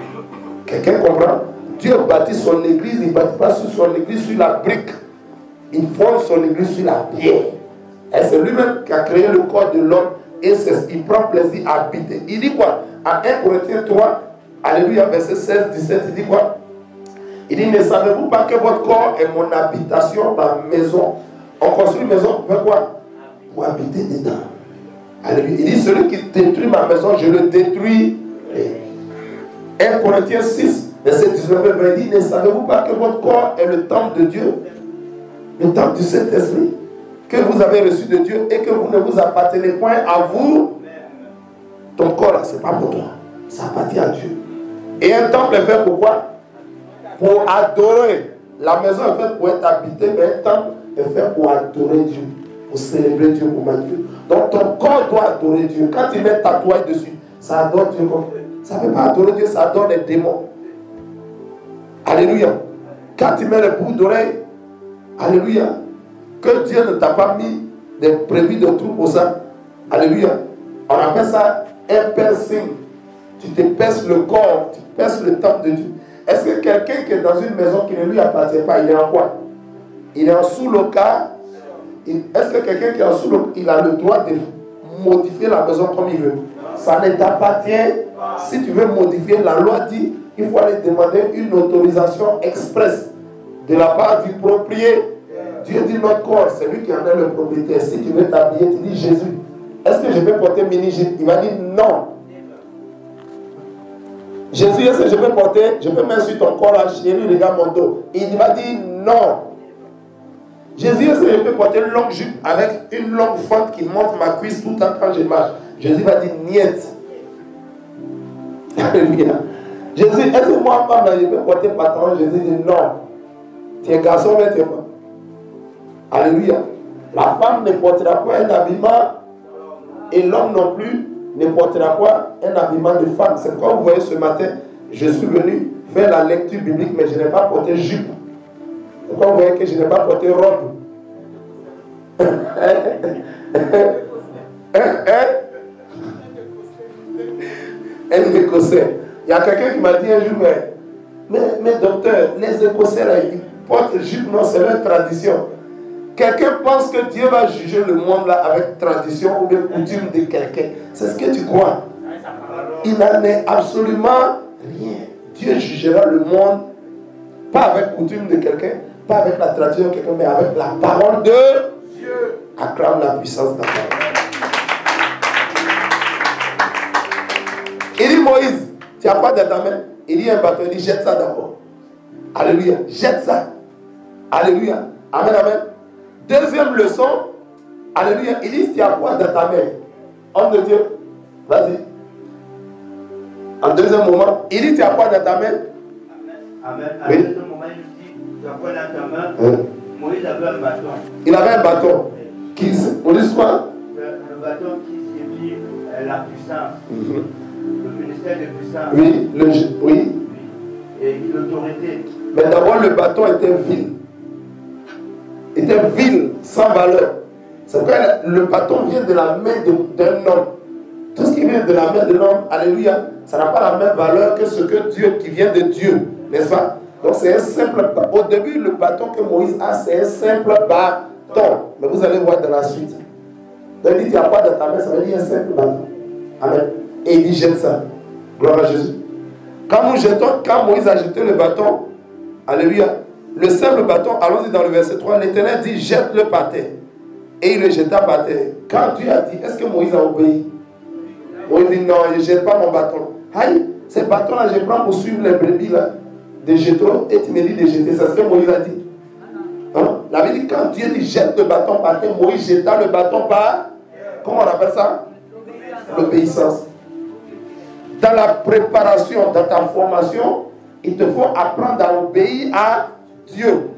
Quelqu'un comprend? Dieu bâtit son église, il ne bâtit pas sur son église sur la brique. Il fonde son église sur la pierre. Et c'est lui-même qui a créé le corps de l'homme. Et il prend plaisir à habiter. Il dit quoi? À 1 Corinthiens 3, alléluia, verset 16, 17, il dit quoi? Il dit, ne savez-vous pas que votre corps est mon habitation, ma maison? On construit une maison pour quoi? Pour habiter dedans. Alléluia. Il dit, celui qui détruit ma maison, je le détruis. 1 Corinthiens 6, verset 19 et 20, il dit, ne savez-vous pas que votre corps est le temple de Dieu? Le temple du Saint-Esprit que vous avez reçu de Dieu et que vous ne vous appartenez point à vous. Ton corps là, ce n'est pas pour toi. Ça appartient à Dieu. Et un temple est fait pour quoi? Pour adorer. La maison est faite pour être habitée, mais un temple est fait pour adorer Dieu. Pour célébrer Dieu, pour magnifier. Donc ton corps doit adorer Dieu. Quand tu mets tatouage dessus, ça adore Dieu. Ça ne peut pas adorer Dieu, ça adore les démons. Alléluia. Quand tu mets les bouts d'oreille, alléluia, que Dieu ne t'a pas mis des prévues de trous pour ça. Alléluia. On appelle ça un piercing. Tu te perces le corps, tu perces le temple de Dieu. Est-ce que quelqu'un qui est dans une maison qui ne lui appartient pas, il est en quoi? Il est en sous-local. Est-ce que quelqu'un qui est en sous-local, il a le droit de modifier la maison comme il veut? Ça ne t'appartient. Si tu veux modifier, la loi dit, il faut aller demander une autorisation express de la part du propriétaire. Dieu dit notre corps, c'est lui qui en est le propriétaire. Si tu veux t'habiller, tu dis Jésus, est-ce que je peux porter mini-jupe? Il va dire non. Jésus, est-ce que je peux mettre sur ton corps là, chérie, regarde mon dos? Il va dire non. Jésus, est-ce que je peux porter une longue jupe avec une longue fente qui monte ma cuisse tout le temps quand je marche? Jésus va dire niet. Alléluia. Jésus, est-ce que moi, femme, je peux porter pantalon? Jésus dit non. Tu es garçon, mais tu es femme. Alléluia. La femme ne portera pas un habillement et l'homme non plus ne portera pas un habillement de femme. C'est pourquoi vous voyez ce matin, je suis venu faire la lecture biblique, mais je n'ai pas porté jupe. C'est pourquoi vous voyez que je n'ai pas porté robe. Un Écossais. Il y a quelqu'un qui m'a dit un jour, mais docteur, les Écossais là, ils portent jupe, non, c'est leur tradition. Quelqu'un pense que Dieu va juger le monde là avec tradition ou bien coutume de quelqu'un. C'est ce que tu crois. Il n'en est absolument rien. Dieu jugera le monde, pas avec coutume de quelqu'un, pas avec la tradition de quelqu'un, mais avec la parole de Dieu. Acclame la puissance de la parole. Il dit Moïse, tu as quoi dans ta main? Il dit un bâton, il dit jette ça d'abord. Alléluia, jette ça. Alléluia. Amen, amen. Deuxième leçon, alléluia, il dit tu as quoi dans ta main? Homme de Dieu, vas-y. En deuxième moment, il dit tu as quoi dans ta main? Amen. En Oui. deuxième moment, il dit tu as quoi dans ta main? Moïse avait un bâton. Il avait un bâton. On dit quoi? Le bâton qui signifie la puissance. Le ministère de puissance. Oui, oui. Et l'autorité. Mais d'abord, le bâton était vil. Il était vil, sans valeur. C'est pourquoi le bâton vient de la main d'un homme. Tout ce qui vient de la main de l'homme, alléluia, ça n'a pas la même valeur que ce que Dieu, qui vient de Dieu, n'est-ce pas? Donc c'est un simple bâton. Au début, le bâton que Moïse a, c'est un simple bâton. Mais vous allez voir dans la suite. Donc il dit, tu as quoi dans ta main? Ça veut dire un simple bâton. Amen. Et il dit, jette ça. Gloire à Jésus. Quand Moïse a jeté le bâton, alléluia, le simple bâton, allons-y dans le verset 3, l'Éternel dit, jette-le par terre. Et il le jeta par terre. Quand Dieu a dit, est-ce que Moïse a obéi? Moïse dit, non, je ne jette pas mon bâton. Aïe, ces bâtons-là, je prends pour suivre les brebis là, de Jéthro, et tu me dis de jeter. C'est ce que Moïse a dit. Hein? La Bible dit, quand Dieu dit, jette le bâton par terre, Moïse jeta le bâton par, comment on appelle ça? L'obéissance. Dans la préparation, dans ta formation, il te faut apprendre à obéir à Dieu.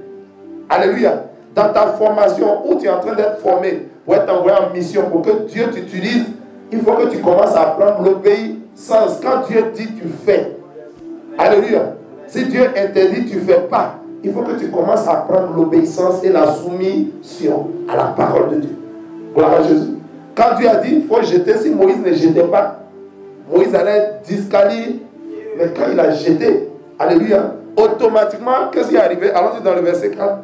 Alléluia. Dans ta formation où tu es en train d'être formé pour être envoyé en mission, pour que Dieu t'utilise, il faut que tu commences à apprendre l'obéissance. Quand Dieu dit, tu fais. Alléluia. Si Dieu interdit, tu ne fais pas. Il faut que tu commences à apprendre l'obéissance et la soumission à la parole de Dieu. Gloire à Jésus. Quand Dieu a dit, il faut jeter, si Moïse ne jetait pas, Moïse allait être disqualifié. Mais quand il a jeté, alléluia, automatiquement, qu'est-ce qui est arrivé? Allons-y dans le verset 4.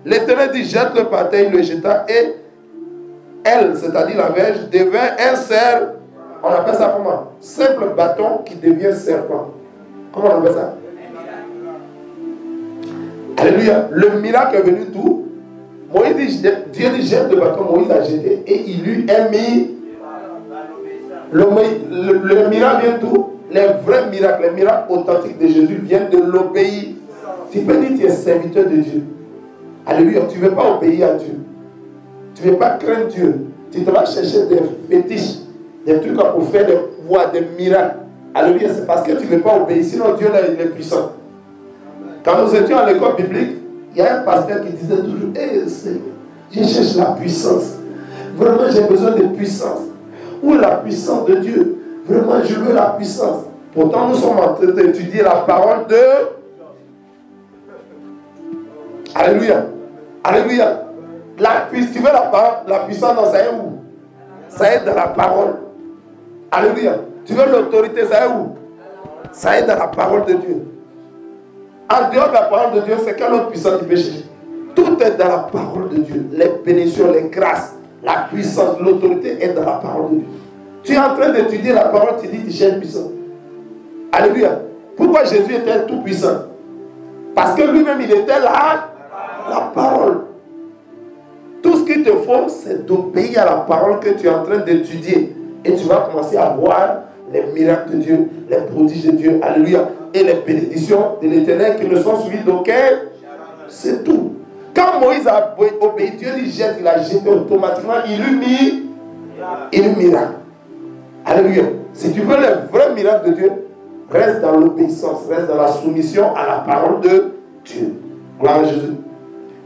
L'Éternel dit, jette-le par terre, il le jeta, et elle, c'est-à-dire la verge, devint un cerf. On appelle ça comment? Simple bâton qui devient serpent. Comment on appelle ça? Alléluia. Le miracle est venu d'où? Moïse dit, Dieu dit, jette le bâton, Moïse a jeté, et il lui a mis. Le miracle vient d'où? Les vrais miracles, les miracles authentiques de Jésus viennent de l'obéir. Tu peux dire que tu es serviteur de Dieu. Alléluia, tu ne veux pas obéir à Dieu. Tu ne veux pas craindre Dieu. Tu dois chercher des fétiches, des trucs pour faire des miracles. Alléluia, c'est parce que tu ne veux pas obéir. Sinon, Dieu là, il est puissant. Quand nous étions à l'école biblique, il y a un pasteur qui disait toujours, Seigneur, je cherche la puissance. Vraiment, j'ai besoin de puissance. Où est la puissance de Dieu? Vraiment, je veux la puissance. Pourtant, nous sommes en train d'étudier la parole de... Alléluia. Alléluia. Tu veux la puissance, non, ça est où? Ça est dans la parole. Alléluia. Tu veux l'autorité, ça est où? Ça est dans la parole de Dieu. En dehors de la parole de Dieu, c'est quelle autre puissance tu peux chercher? Tout est dans la parole de Dieu. Les bénédictions, les grâces, la puissance, l'autorité est dans la parole de Dieu. Tu es en train d'étudier la parole, tu dis tu cherches puissance. Alléluia. Pourquoi Jésus était tout puissant? Parce que lui-même, il était là, la parole. Tout ce qu'il te faut, c'est d'obéir à la parole que tu es en train d'étudier. Et tu vas commencer à voir les miracles de Dieu, les prodiges de Dieu. Alléluia. Et les bénédictions de l'Éternel qui ne sont suivies d'aucun. C'est tout. Quand Moïse a obéi, Dieu dit jette, il a jeté automatiquement, il eut mis miracle. Alléluia. Si tu veux le vrai miracle de Dieu, reste dans l'obéissance, reste dans la soumission à la parole de Dieu. Gloire à Jésus.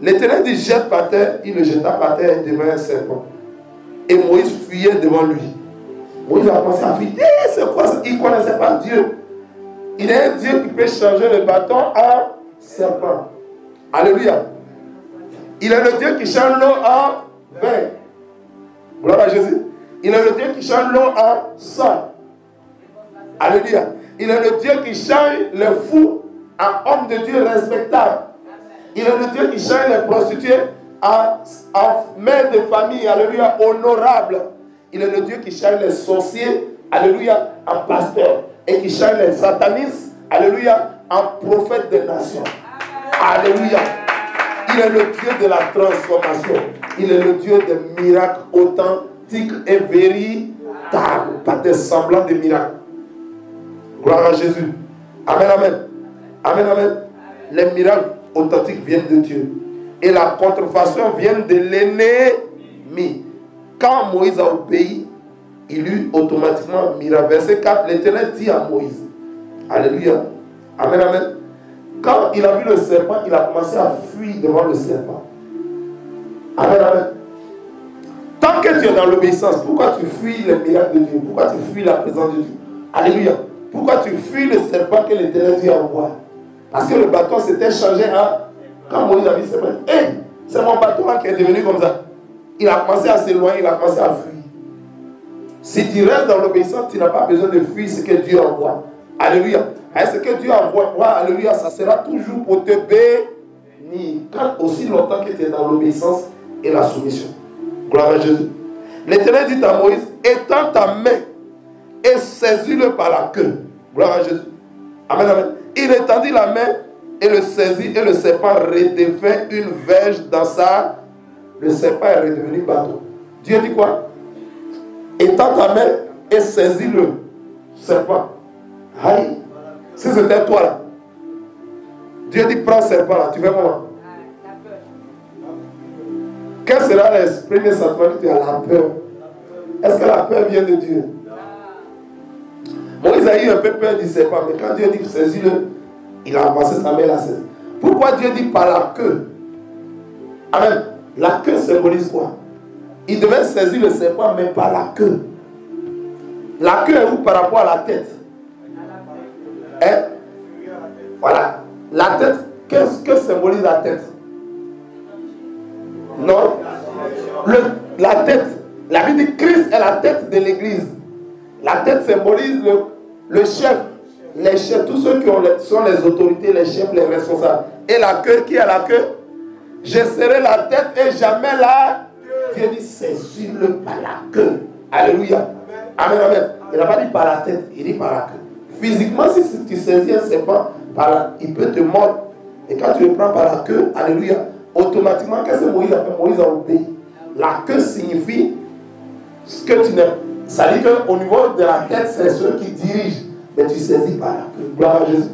L'Éternel dit jette par terre, il le jeta par terre et devint un serpent. Et Moïse fuyait devant lui. Moïse a commencé à fuir. C'est quoi ça? Il ne connaissait pas Dieu. Il est un Dieu qui peut changer le bâton en serpent. Alléluia. Il est le Dieu qui change l'eau en vin. Gloire à Jésus. Il est le Dieu qui change l'eau en sang. Alléluia. Il est le Dieu qui change les fous en hommes de Dieu respectables. Il est le Dieu qui change les prostituées en mères de famille. Alléluia. Honorables. Il est le Dieu qui change les sorciers. Alléluia. En pasteurs. Et qui change les satanistes. Alléluia. En prophètes des nations. Alléluia. Il est le Dieu de la transformation. Il est le Dieu des miracles authentiques et véritables. Pas des semblants de miracles. Gloire à Jésus. Amen, amen. Amen, amen. Les miracles authentiques viennent de Dieu. Et la contrefaçon vient de l'ennemi. Quand Moïse a obéi, il eut automatiquement miracle. Verset 4, l'Éternel dit à Moïse. Alléluia. Amen, amen. Quand il a vu le serpent, il a commencé à fuir devant le serpent. Amen, amen. Tant que tu es dans l'obéissance, pourquoi tu fuis les miracles de Dieu? Pourquoi tu fuis la présence de Dieu? Alléluia. Pourquoi tu fuis le serpent que l'Éternel dit envoie? Parce que le bâton s'était changé en... Quand Moïse a vu le serpent, hey, c'est mon bâton là qui est devenu comme ça. Il a commencé à s'éloigner, il a commencé à fuir. Si tu restes dans l'obéissance, tu n'as pas besoin de fuir ce que Dieu envoie. Alléluia. Et ce que Dieu envoie, alléluia, ça sera toujours pour te bénir. Quand aussi longtemps que tu es dans l'obéissance et la soumission. Gloire à Jésus. L'Éternel dit à Moïse, étends ta main et saisis-le par la queue. Gloire à Jésus. Amen, amen. Il étendit la main et le saisit, et le serpent redevint une verge dans sa... Le serpent est redevenu bateau. Dieu dit quoi? Étends ta main et saisis le serpent. Aïe. Si c'était toi là, Dieu dit prends ce serpent là, tu fais comment? Quel sera le premier sentiment que tu as? La peur. Est-ce que la peur vient de Dieu? Moïse a eu un peu peur du serpent, mais quand Dieu dit saisis-le, il a avancé sa main la saisi. Pourquoi Dieu dit par la queue? Amen. La queue symbolise quoi? Il devait saisir le serpent, mais par la queue. La queue est où par rapport à la tête? Hein? Voilà. La tête, qu'est-ce que symbolise la tête? Non? La tête. La Bible dit Christ est la tête de l'église. La tête symbolise le chef. Les chefs, tous ceux qui sont les autorités, les chefs, les responsables. Et la queue, qui a la queue? Je serai la tête et jamais la... Dieu dit saisis-le par la queue. Alléluia. Amen, amen. Il n'a pas dit par la tête, il dit par la queue. Physiquement, si tu saisis un serpent, il peut te mordre. Et quand tu le prends par la queue, alléluia, automatiquement, qu'est-ce que Moïse a fait? Moïse a obéi. La queue signifie ce que tu n'aimes. Ça dit qu'au niveau de la tête, c'est ceux qui dirigent. Mais tu saisis par la queue. Gloire à Jésus.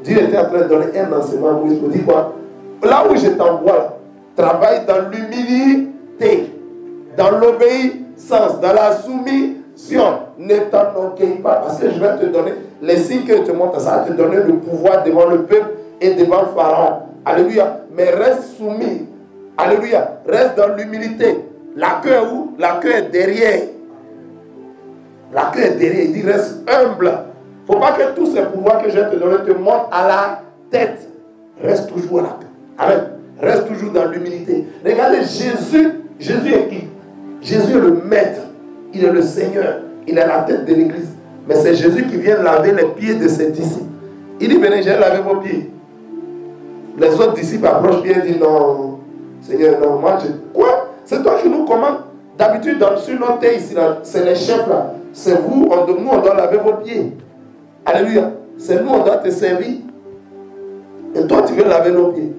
Dieu était en train de donner un enseignement à Moïse pour dire quoi? Là où je t'envoie, travaille dans l'humilité, dans l'obéissance, dans la soumission. Ne t'enorgueillis pas, parce que je vais te donner les signes que je te montre. Ça va te donner le pouvoir devant le peuple et devant le Pharaon. Alléluia. Mais reste soumis. Alléluia. Reste dans l'humilité. La queue est où? La queue est derrière. La queue est derrière. Il dit reste humble. Il ne faut pas que tous ces pouvoirs que je vais te donner te montent à la tête. Reste toujours à la queue. Amen. Reste toujours dans l'humilité. Regardez, Jésus est qui? Jésus est le maître. Il est le Seigneur. Il est la tête de l'église. Mais c'est Jésus qui vient laver les pieds de ses disciples. Il dit, venez, je vais laver vos pieds. Les autres disciples approchent bien et disent, non, Seigneur, non, moi, quoi? C'est toi qui nous commandes. D'habitude, sur notre terre ici, c'est les chefs là. C'est vous, nous, on doit laver vos pieds. Alléluia. C'est nous, on doit te servir. Et toi, tu veux laver nos pieds.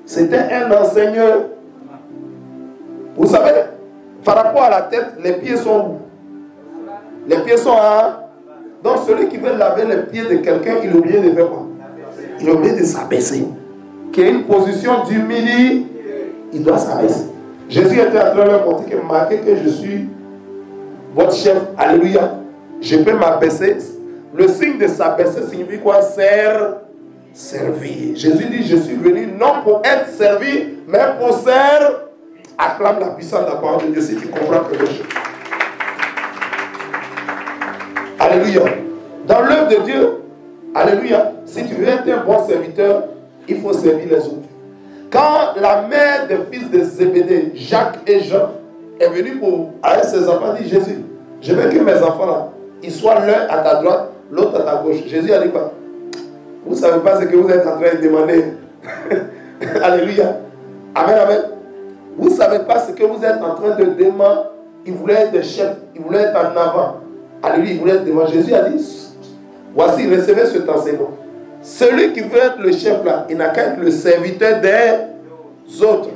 C'était un enseigneur. Vous savez, par rapport à la tête, les pieds sont où? Les pieds sont à... Donc celui qui veut laver les pieds de quelqu'un, il est obligé de faire quoi? Il est obligé de s'abaisser. Qui est une position d'humilité. il doit s'abaisser. Jésus était en train de leur montrer que marquez que je suis votre chef. Alléluia. Je peux m'abaisser. Le signe de s'abaisser signifie quoi? Servir. Jésus dit, je suis venu non pour être servi, mais pour servir. Acclame la puissance de la parole de Dieu si tu comprends quelque chose. Alléluia. Dans l'œuvre de Dieu, alléluia, si tu veux être un bon serviteur, il faut servir les autres. Quand la mère des fils de Zébédée, Jacques et Jean, est venue avec ses enfants, dit Jésus, je veux que mes enfants là, ils soient l'un à ta droite, l'autre à ta gauche. Jésus a dit quoi? Vous ne savez pas ce que vous êtes en train de demander. Alléluia. Amen, amen. Vous ne savez pas ce que vous êtes en train de demander. Il voulait être chef, il voulait être en avant. Alléluia, il voulait être devant. Jésus a dit, voici, recevez cet enseignement. Celui qui veut être le chef là, il n'a qu'à être le serviteur des autres.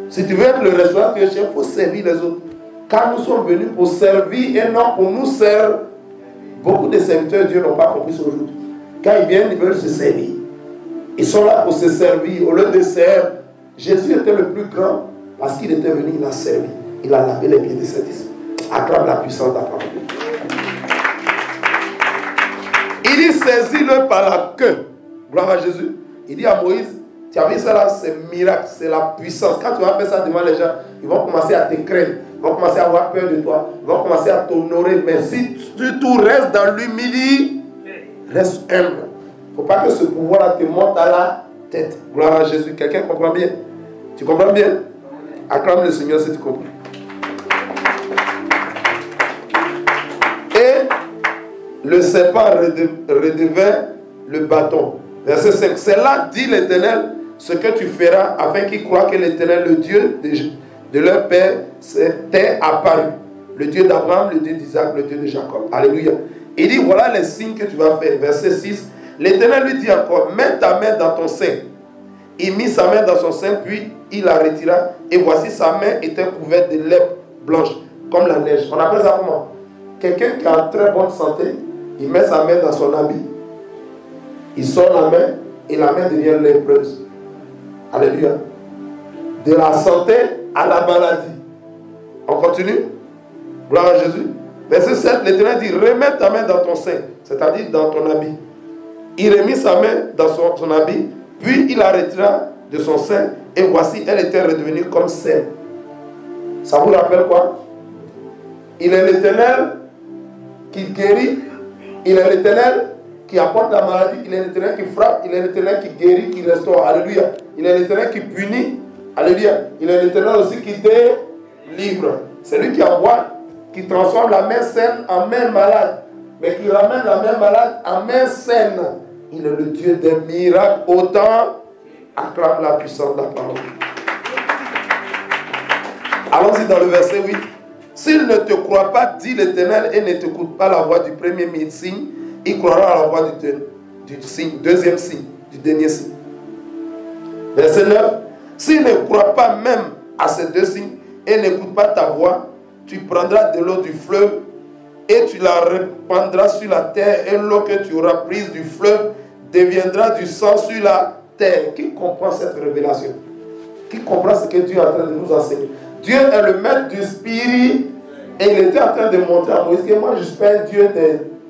Si tu veux être le restaurateur chef, il faut servir les autres. Car nous sommes venus pour servir et non pour nous servir. Beaucoup de serviteurs de Dieu n'ont pas compris ça aujourd'hui. Quand ils viennent, ils veulent se servir. Ils sont là pour se servir. Au lieu de servir, Jésus était le plus grand parce qu'il était venu, il a servi. Il a lavé les pieds de ses disciples. Acclame la puissance de la parole. Il dit saisis-le par la queue. Gloire à Jésus. Il dit à Moïse, tu as vu ça là, c'est miracle, c'est la puissance. Quand tu vas faire ça devant les gens, ils vont commencer à te craindre. Ils vont commencer à avoir peur de toi. Ils vont commencer à t'honorer. Mais si tu tout restes dans l'humilité, reste humble. Il ne faut pas que ce pouvoir-là te monte à la tête. Gloire à Jésus. Quelqu'un comprend bien? Tu comprends bien? Acclame le Seigneur si tu comprends. Et le serpent redevint le bâton. Verset 5. C'est là, dit l'Éternel, ce que tu feras afin qu'ils croient que l'Éternel, le Dieu de leur père, t'est apparu. Le Dieu d'Abraham, le Dieu d'Isaac, le Dieu de Jacob. Alléluia. Il dit, voilà les signes que tu vas faire. Verset 6. L'Éternel lui dit encore, mets ta main dans ton sein. Il mit sa main dans son sein, puis il la retira. Et voici sa main était couverte de lèpre blanche, comme la neige. On appelle ça comment? Quelqu'un qui a une très bonne santé, il met sa main dans son habit. Il sort la main et la main devient lépreuse. Alléluia. De la santé à la maladie. On continue. Gloire à Jésus. Verset 7, l'Éternel dit, remets ta main dans ton sein, c'est-à-dire dans ton habit. Il remit sa main dans son habit, puis il la retira de son sein, et voici, elle était redevenue comme saine. Ça vous rappelle quoi? Il est l'Éternel qui guérit, il est l'Éternel qui apporte la maladie, il est l'Éternel qui frappe, il est l'Éternel qui guérit, qui restaure. Alléluia. Il est l'Éternel qui punit. Alléluia. Il est l'Éternel aussi qui délivre. C'est lui qui envoie, qui transforme la main saine en main malade, mais qui ramène la main malade en main saine. Il est le Dieu des miracles. Autant acclame la puissance de la parole. Allons-y dans le verset 8. S'il ne te croit pas, dit l'Éternel, et ne t'écoute pas la voix du premier signe, il croira à la voix du signe, deuxième signe, du dernier signe. Verset 9. S'il ne croit pas même à ces deux signes et n'écoute pas ta voix, tu prendras de l'eau du fleuve et tu la répandras sur la terre, et l'eau que tu auras prise du fleuve deviendra du sang sur la terre. Qui comprend cette révélation? Qui comprend ce que Dieu est en train de nous enseigner? Dieu est le maître du spirit, et il était en train de montrer à Moïse que moi je suis pas un Dieu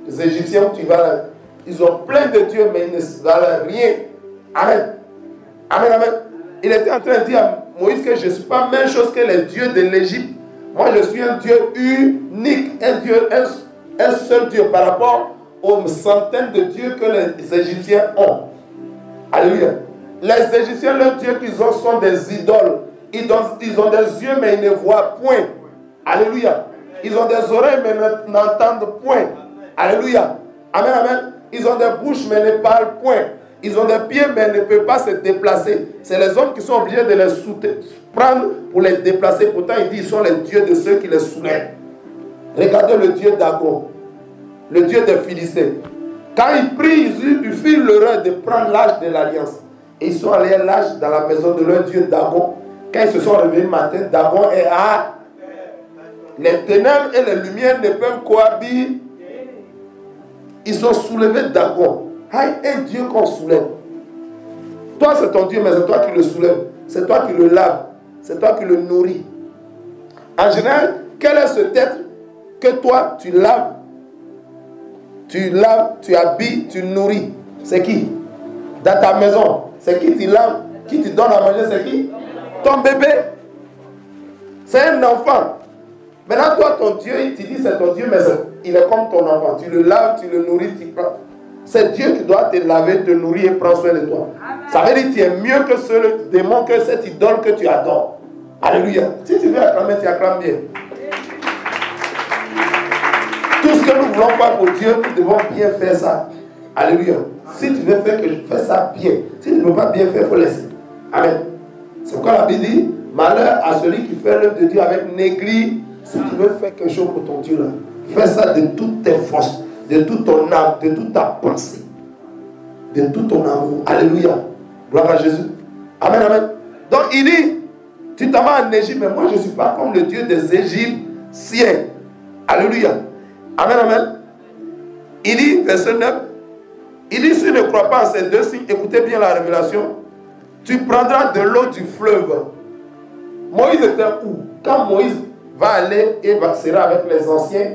des Égyptiens où tu vas là. Ils ont plein de dieux, mais ils ne valent rien. Amen. Amen, amen. Il était en train de dire à Moïse que je ne suis pas la même chose que les dieux de l'Égypte. Moi, je suis un Dieu unique, un seul Dieu par rapport aux centaines de dieux que les Égyptiens ont. Alléluia. Les Égyptiens, leurs dieux qu'ils ont sont des idoles. Ils ont des yeux, mais ils ne voient point. Alléluia. Ils ont des oreilles, mais n'entendent point. Alléluia. Amen, amen. Ils ont des bouches, mais ne parlent point. Ils ont des pieds, mais ne peuvent pas se déplacer. C'est les hommes qui sont obligés de les prendre pour les déplacer. Pourtant, il dit qu'ils sont les dieux de ceux qui les soulèvent. Regardez le Dieu Dagon, le Dieu des Philistins. Quand ils prient, ils firent l'erreur de prendre l'âge de l'alliance. Et ils sont allés à l'âge dans la maison de leur Dieu Dagon. Quand ils se sont réveillés le matin, Dagon est à... Les ténèbres et les lumières ne peuvent cohabiter. Ils ont soulevé Dagon. Un Dieu qu'on soulève. Toi, c'est ton Dieu, mais c'est toi qui le soulèves. c'est toi qui le laves, c'est toi qui le nourris. En général, quel est cet être que toi tu laves, tu habilles, tu nourris? C'est qui? Dans ta maison, c'est qui tu laves, qui te donne à manger, c'est qui? Ton bébé. C'est un enfant. Maintenant, toi, ton Dieu, tu dis c'est ton Dieu, mais il est comme ton enfant. Tu le laves, tu le nourris, tu prends. C'est Dieu qui doit te laver, te nourrir et prendre soin de toi. Ça veut dire que tu es mieux que ce démon, que cette idole que tu adores. Alléluia. Si tu veux acclamer, tu acclames bien. Tout ce que nous voulons faire pour Dieu, nous devons bien faire ça. Alléluia. Si tu veux faire que je fais ça bien, si tu ne veux pas bien faire, il faut laisser. Amen. C'est pourquoi la Bible dit, malheur à celui qui fait l'œuvre de Dieu avec négligence. Si tu veux faire quelque chose pour ton Dieu, là, fais ça de toutes tes forces, de toute ton âme, de toute ta pensée, de tout ton amour. Alléluia. Gloire à Jésus. Amen, amen. Donc il dit, tu t'en vas en Égypte, mais moi je ne suis pas comme le Dieu des Égyptiens. Alléluia. Amen, amen. Il dit, verset 9, il dit, si tu ne crois pas en ces deux signes, écoutez bien la révélation, tu prendras de l'eau du fleuve. Moïse était où? Quand Moïse va aller et sera avec les anciens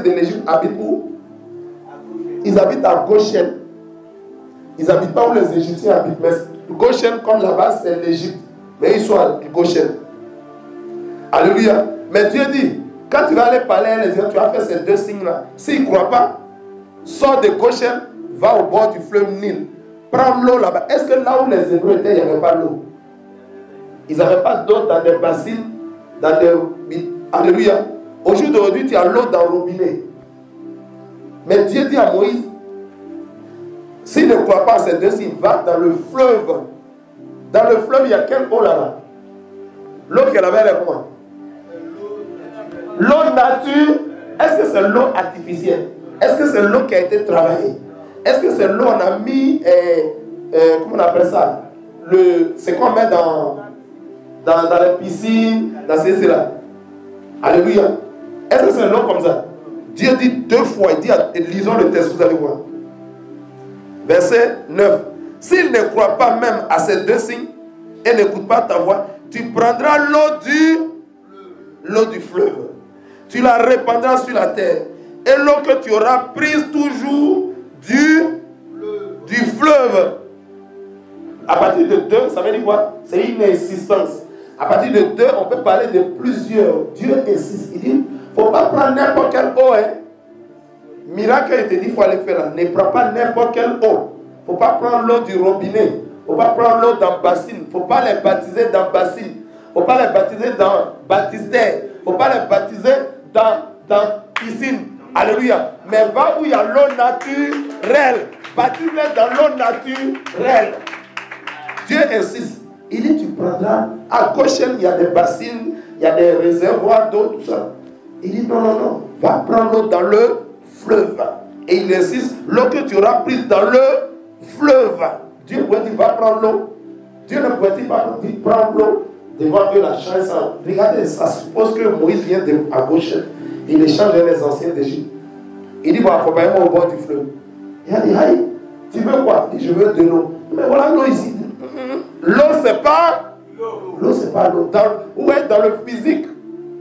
de l'Égypte habitent où? Ils habitent à Goshen. Ils n'habitent pas où les Égyptiens habitent. Mais Goshen, comme là-bas, c'est l'Égypte. Mais ils sont à Goshen. Alléluia. Mais Dieu dit, quand tu vas aller parler à les gens, tu vas faire ces deux signes-là. S'ils ne croient pas, sors de Goshen, va au bord du fleuve Nil. Prends l'eau là-bas. Est-ce que là où les Hébreux étaient, il n'y avait pas l'eau? Ils n'avaient pas d'eau dans des bassines, dans des... Alléluia. Au jour d'aujourd'hui, tu as l'eau dans le robinet. Mais Dieu dit à Moïse, s'il ne croit pas à ces deux signes, va dans le fleuve. Dans le fleuve, il y a quelle eau là-bas? L'eau qu'elle avait, elle est comment? L'eau nature. Est-ce que c'est l'eau artificielle? Est-ce que c'est l'eau qui a été travaillée? Est-ce que c'est l'eau on a mis, comment on appelle ça? C'est qu'on met dans les piscines, dans ces là. Alléluia. Est-ce que c'est l'eau comme ça? Dieu dit deux fois, il dit, lisons le texte, vous allez voir. Verset 9. S'il ne croit pas même à ces deux signes et n'écoute pas ta voix, tu prendras l'eau du fleuve. Tu la répandras sur la terre. Et l'eau que tu auras prise toujours du fleuve. À partir de 2, ça veut dire quoi? C'est une insistance. À partir de 2, on peut parler de plusieurs. Dieu insiste. Il dit, il ne faut pas prendre n'importe quelle eau. Miracle, il te dit, il faut aller faire là. Ne prends pas n'importe quelle eau. Il ne faut pas prendre l'eau du robinet. Il ne faut pas prendre l'eau dans bassine. Il ne faut pas les baptiser dans bassine. Il ne faut pas les baptiser dans baptistère. Il ne faut pas les baptiser dans piscine. Alléluia. Mais va où il y a l'eau naturelle. Baptise-les dans l'eau naturelle. Dieu insiste. Il dit, tu prendras. À Goshen, il y a des bassines, il y a des réservoirs d'eau, tout ça. Il dit, non, non, non. Va prendre l'eau dans le fleuve. Et il insiste, l'eau que tu auras prise dans le fleuve. Dieu pouvait dire, va prendre l'eau. Dieu ne pouvait pas dire, prends l'eau devant Dieu, la chance. Regardez, ça suppose que Moïse vient à Goshen. Il échange avec les anciens d'Égypte. Il dit, bon, accompagne-moi au bord du fleuve. Il a dit, aïe, tu veux quoi? Il dit, je veux de l'eau. Mais voilà l'eau ici. L'eau, c'est pas l'eau. L'eau, c'est pas l'eau. Dans le physique,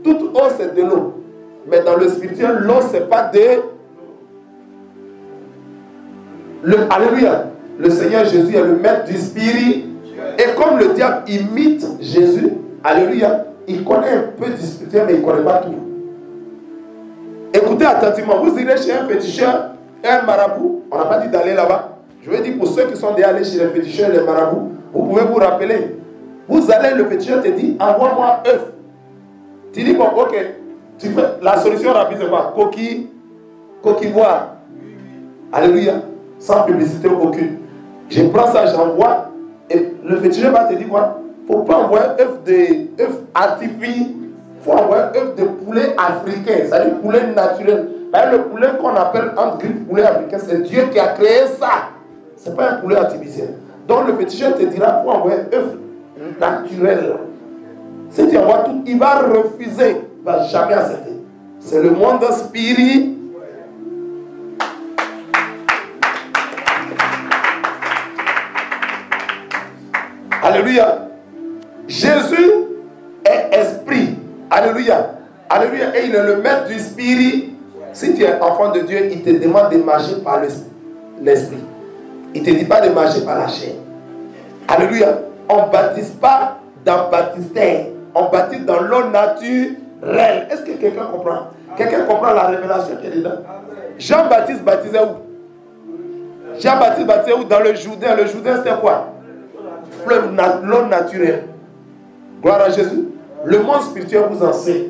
toute eau, c'est de l'eau. Mais dans le spirituel, l'eau, c'est pas de l'eau. Alléluia. Le Seigneur Jésus est le maître du spirit. Et comme le diable imite Jésus, alléluia, il connaît un peu du spirituel, mais il ne connaît pas tout. Écoutez attentivement, vous irez chez un féticheur, un marabout, on n'a pas dit d'aller là-bas. Je veux dire pour ceux qui sont déjà allés chez les féticheurs et les marabouts, vous pouvez vous rappeler. Vous allez, le féticheur te dit, envoie-moi un œuf. Tu dis, bon, ok, tu fais, la solution rapide c'est quoi? Coquilloire. Alléluia. Sans publicité aucune. Je prends ça, j'envoie. Et le féticheur va te dire quoi? Il ne faut pas envoyer un œuf artificiel. Il faut envoyer un œuf de poulet africain. C'est-à-dire poulet naturel. Le poulet qu'on appelle entre griffes poulet africain, c'est Dieu qui a créé ça. Ce n'est pas un poulet artificiel. Donc le féticheur te dira, il faut envoyer un œuf naturel. Si tu envoies tout, il va refuser. Il ne va jamais accepter. C'est le monde spirituel. Alléluia. Jésus est esprit. Alléluia. Alléluia. Et il est le maître du spirit. Si tu es enfant de Dieu, il te demande de marcher par l'esprit. Il ne te dit pas de marcher par la chair. Alléluia. On ne baptise pas dans baptistère. On baptise dans l'eau naturelle. Est-ce que quelqu'un comprend? Quelqu'un comprend la révélation qui est dedans? Jean-Baptiste baptisait où? Jean-Baptiste baptisait où? Dans le Jourdain. Le Jourdain, c'était quoi? Fleuve, l'eau naturelle. Gloire à Jésus. Le monde spirituel vous enseigne.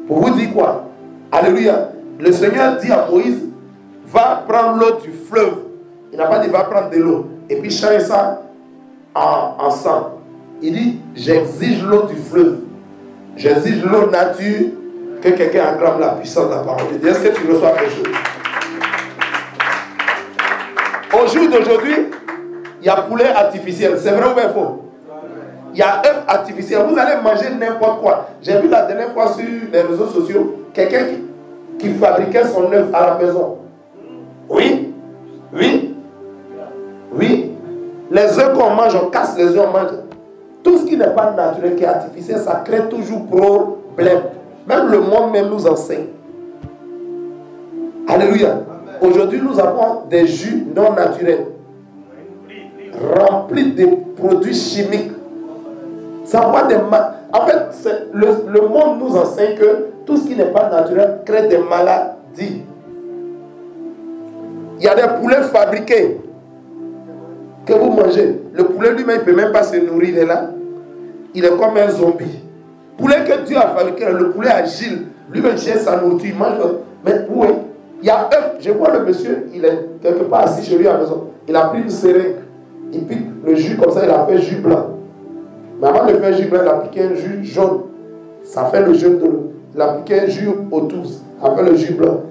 Pour vous dire quoi? Alléluia. Le Seigneur dit à Moïse, va prendre l'eau du fleuve. Il n'a pas dit, va prendre de l'eau. Et puis changer ça en sang. Il dit, j'exige l'eau du fleuve. J'exige l'eau nature. Que quelqu'un acclame la puissance de la parole de Dieu. Est-ce que tu reçois quelque chose? Au jour d'aujourd'hui, il y a poulet artificiel. C'est vrai ou bien faux? Il y a œuf artificiel. Vous allez manger n'importe quoi. J'ai vu la dernière fois sur les réseaux sociaux quelqu'un qui fabriquait son œuf à la maison. Oui. Oui. Oui. Les œufs qu'on mange, on casse les œufs, on mange. Tout ce qui n'est pas naturel, qui est artificiel, ça crée toujours problème. Même le monde même nous enseigne. Alléluia. Aujourd'hui, nous avons des jus non naturels, remplis de produits chimiques. Ça va des en fait, le monde nous enseigne que tout ce qui n'est pas naturel crée des maladies. Il y a des poulets fabriqués que vous mangez. Le poulet lui-même, il ne peut même pas se nourrir. Il est là. Il est comme un zombie. Poulet que Dieu a fabriqué, le poulet agile, lui-même cherche sa nourriture, il mange. Mais oui, il y a œuf. Je vois le monsieur, il est quelque part assis chez lui à la maison. Il a pris une seringue. Il pique le jus comme ça, il a fait jus blanc. Mais avant de faire jus blanc, il a piqué un jus jaune. Ça fait le jeu de l'eau. Il a piqué un jus au tous. Ça fait le jus blanc.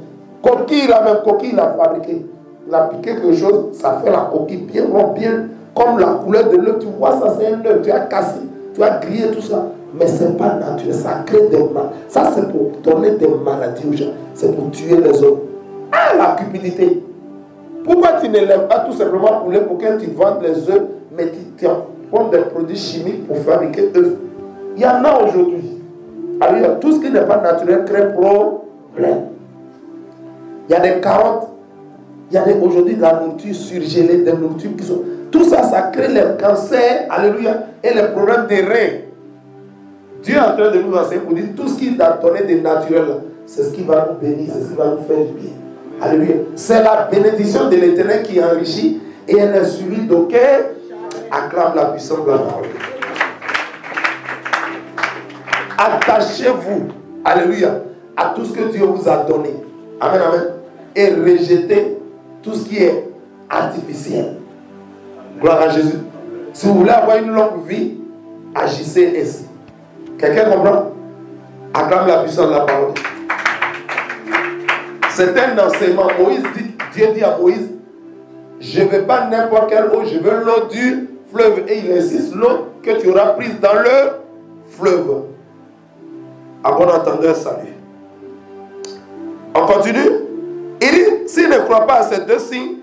Coquille, la même coquille, il a fabriqué. Il a piqué quelque chose, ça fait la coquille bien rond, bien comme la couleur de l'œuf. Tu vois, ça c'est un œuf. Tu as cassé, tu as grillé tout ça. Mais ce n'est pas naturel, ça crée des maladies. Ça c'est pour donner des maladies aux gens. C'est pour tuer les hommes. Ah, la cupidité. Pourquoi tu ne lèves pas tout simplement poulet pour que tu vendes les œufs, mais tu prends des produits chimiques pour fabriquer œufs? Il y en a aujourd'hui. Alors, tout ce qui n'est pas naturel crée problème. Il y a des carottes. Il y a aujourd'hui de la nourriture surgelée, des nourritures qui sont... Tout ça, ça crée les cancers, alléluia, et les problèmes des reins. Dieu est en train de nous enseigner pour dire tout ce qui a donné de naturel, c'est ce qui va nous bénir, c'est ce qui va nous faire du bien. Alléluia. C'est la bénédiction de l'Éternel qui enrichit et elle est suivie d'aucun. Acclame la puissance de la parole. Attachez-vous, alléluia, à tout ce que Dieu vous a donné. Amen, amen. Et rejetez tout ce qui est artificiel. Gloire à Jésus. Si vous voulez avoir une longue vie, agissez ainsi. Quelqu'un comprend? Acclame la puissance de la parole. C'est un enseignement. Dieu dit à Moïse, je ne veux pas n'importe quelle eau, je veux l'eau du fleuve. Et il insiste, l'eau que tu auras prise dans le fleuve. À bon entendeur, salut. On continue. Il dit, s'il ne croit pas à ces deux signes,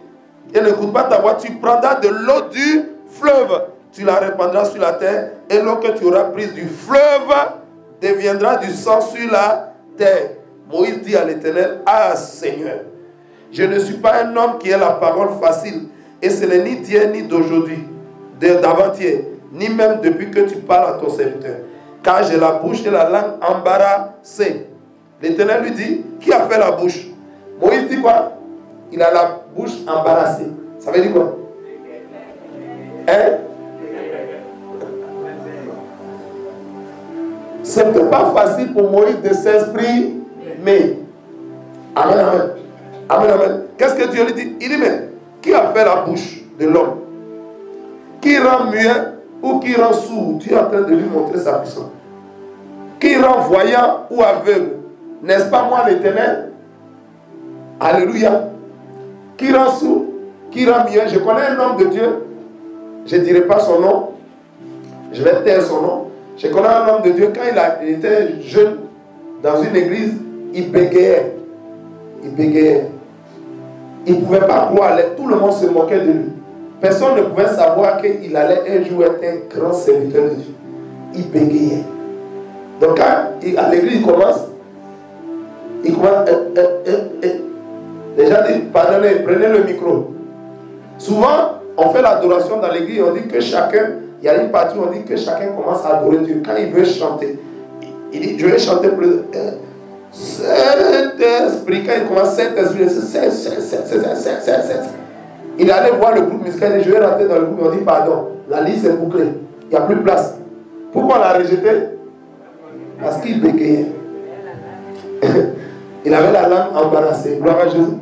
et n'écoute pas ta voix, tu prendras de l'eau du fleuve, tu la répandras sur la terre, et l'eau que tu auras prise du fleuve deviendra du sang sur la terre. Moïse dit à l'Éternel, ah Seigneur, je ne suis pas un homme qui a la parole facile, et ce n'est ni d'hier ni d'aujourd'hui, d'avant-hier, ni même depuis que tu parles à ton serviteur, car j'ai la bouche et la langue embarrassées. L'Éternel lui dit, qui a fait la bouche? Moïse dit quoi? Il a la bouche embarrassée. Ça veut dire quoi? Hein? C'était pas facile pour Moïse de s'exprimer. Amen, amen. Amen, amen. Qu'est-ce que Dieu lui dit? Il dit, mais qui a fait la bouche de l'homme? Qui rend muet ou qui rend sourd? Dieu est en train de lui montrer sa puissance. Qui rend voyant ou aveugle? N'est-ce pas moi l'Éternel? Alléluia. Qui rend sourd? Qui rend muet? Je connais un homme de Dieu. Je ne dirai pas son nom. Je vais taire son nom. Je connais un homme de Dieu. Quand il était jeune, dans une église, il bégayait. Il bégayait. Il ne pouvait pas croire. Tout le monde se moquait de lui. Personne ne pouvait savoir qu'il allait un jour être un grand serviteur de Dieu. il bégayait. Donc quand à l'église il commence, les gens disent, pardonnez, prenez le micro. Souvent, on fait l'adoration dans l'église, on dit que chacun, il y a une partie où on dit que chacun commence à adorer Dieu. Quand il veut chanter, il dit, je vais chanter plus. Saint-Esprit, quand il commence Saint-Esprit, il allait voir le groupe musical, il dit, je vais rentrer dans le groupe, on dit, pardon, la liste est bouclée, il n'y a plus de place. Pourquoi on l'a rejeté? Parce qu'il bégayait. Il avait la langue embarrassée. Gloire à Jésus.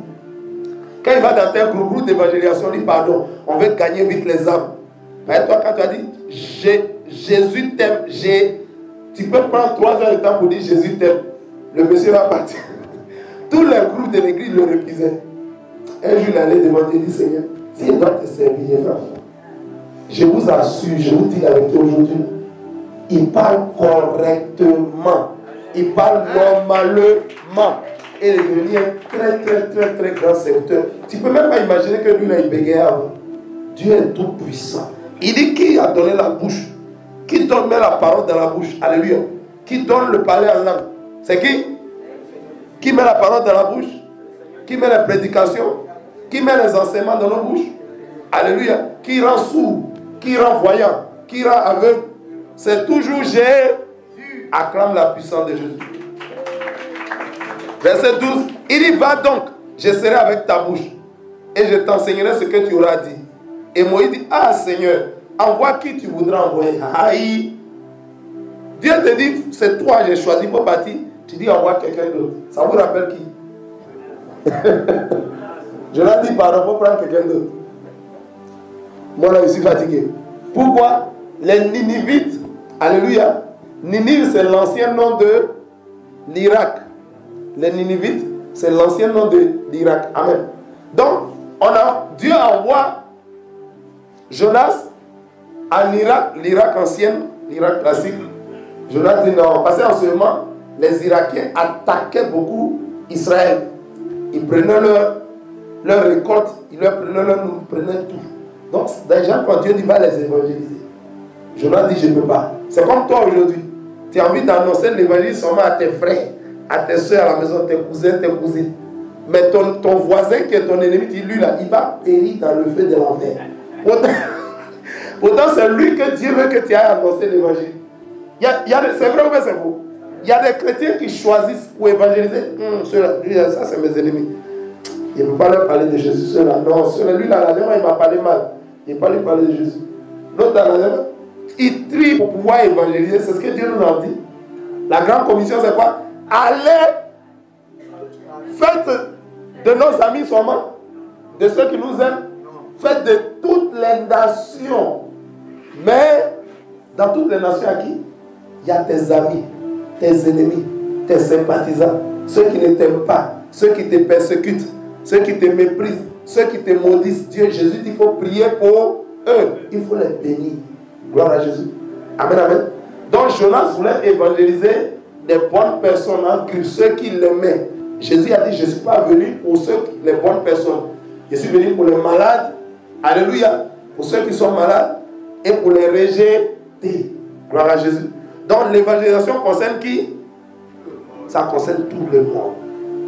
Quand il va dans un groupe d'évangélisation, il dit pardon, on veut gagner vite les âmes. Mais toi, quand tu as dit Jésus t'aime, tu peux prendre 3 heures de temps pour dire Jésus t'aime. Le monsieur va partir. Tous les groupes de l'église le refusaient. Un jour, il allait demander, il dit Seigneur, si il doit te servir, je vous assure, je vous dis la vérité aujourd'hui, il parle correctement. Il parle normalement. Et il est devenu un très grand serviteur. Tu ne peux même pas imaginer que lui, là, il bégayait avant. Dieu est tout puissant. Il dit qui a donné la bouche? Qui donne met la parole dans la bouche? Alléluia. Qui donne le parler en langue? C'est qui? Qui met la parole dans la bouche? Qui met les prédications? Qui met les enseignements dans nos bouches? Alléluia. Qui rend sourd? Qui rend voyant? Qui rend aveugle? C'est toujours Jésus. Acclame la puissance de Jésus. Verset 12. Il dit, va donc, je serai avec ta bouche et je t'enseignerai ce que tu auras dit. Et Moïse dit, ah Seigneur, envoie qui tu voudras envoyer. Aïe. Dieu te dit, c'est toi, j'ai choisi pour partir. Tu dis, envoie quelqu'un d'autre. Ça vous rappelle qui? Je leur dis, pardon, il faut prendre quelqu'un d'autre. Moi là, je suis fatigué. Pourquoi? Les Ninivites, alléluia. Ninive, c'est l'ancien nom de l'Irak. Les Ninivites, c'est l'ancien nom de l'Irak. Amen. Donc, Dieu envoie Jonas en Irak, l'Irak ancienne, l'Irak classique. Jonas dit non, parce qu'en ce moment, les Irakiens attaquaient beaucoup Israël. Ils prenaient leur récolte, ils leur prenaient tout. Donc, des gens, quand Dieu dit va les évangéliser, Jonas dit je ne peux pas. C'est comme toi aujourd'hui. Tu as envie d'annoncer l'évangile seulement à tes frères, à tes soeurs à la maison, tes cousins, tes cousines. Mais ton voisin qui est ton ennemi, lui là, il va périr dans le feu de l'enfer. Pourtant, c'est lui que Dieu veut que tu ailles annoncer l'évangile. C'est vrai ou bien c'est faux? Il y a des chrétiens qui choisissent pour évangéliser. Ceux-là, ça c'est mes ennemis. Il ne peut pas leur parler de Jésus. Ceux-là, non, ceux-là, lui là, il m'a parlé mal. Il ne peut pas lui parler de Jésus. L'autre là, il trie pour pouvoir évangéliser. C'est ce que Dieu nous a dit. La grande commission, c'est quoi? Allez, faites de nos amis seulement, de ceux qui nous aiment, faites de toutes les nations. Mais dans toutes les nations à qui? Il y a tes amis, tes ennemis, tes sympathisants, ceux qui ne t'aiment pas, ceux qui te persécutent, ceux qui te méprisent, ceux qui te maudissent. Dieu, Jésus, il faut prier pour eux. Il faut les bénir. Gloire à Jésus. Amen, amen. Donc Jonas voulait évangéliser des bonnes personnes en Christ, ceux qui l'aimaient. Jésus a dit, je ne suis pas venu pour les bonnes personnes. Je suis venu pour les malades. Alléluia. Pour ceux qui sont malades et pour les rejeter. Gloire à Jésus. Donc l'évangélisation concerne qui? Ça concerne tout le monde.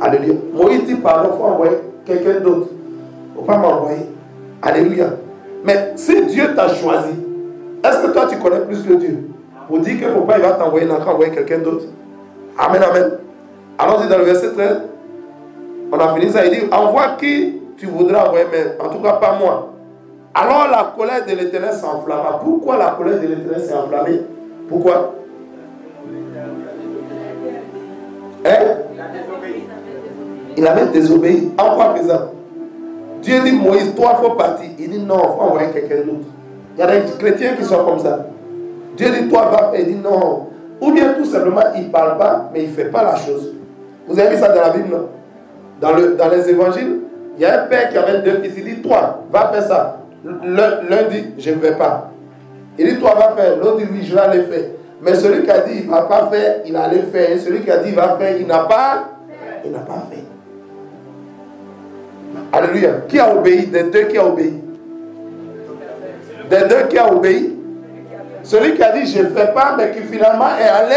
Alléluia. Moïse dit, pardon, il faut envoyer quelqu'un d'autre. Il ne faut pas m'envoyer. Alléluia. Mais si Dieu t'a choisi, est-ce que toi tu connais plus que Dieu? Pour dire qu'il ne faut pas, il va t'envoyer, il n'a qu'à envoyer quelqu'un d'autre. Amen, amen. Allons-y dans le verset 13. On a fini ça, il dit, envoie qui tu voudras envoyer, mais en tout cas pas moi. Alors la colère de l'Éternel s'enflamma. Pourquoi la colère de l'Éternel s'est enflammée? Pourquoi? Hein? Il avait désobéi. En quoi faisant? Dieu dit, Moïse, toi, il faut partir. Il dit, non, il faut envoyer quelqu'un d'autre. Il y a des chrétiens qui sont comme ça. Dieu dit, toi, va faire. Il dit, non. Ou bien tout simplement, il ne parle pas, mais il ne fait pas la chose. Vous avez vu ça dans la Bible, non? Dans les évangiles, il y a un père qui avait 2 fils. Il dit, toi, va faire ça. L'un dit, je ne vais pas. Il dit, toi, va faire. L'autre dit, oui, je vais aller faire. Mais celui qui a dit, il ne va pas faire, il allait faire. Et celui qui a dit, il va faire, il n'a pas fait. Alléluia. Qui a obéi? Des deux qui a obéi? Des deux qui a obéi? Celui qui a dit je ne fais pas, mais qui finalement est allé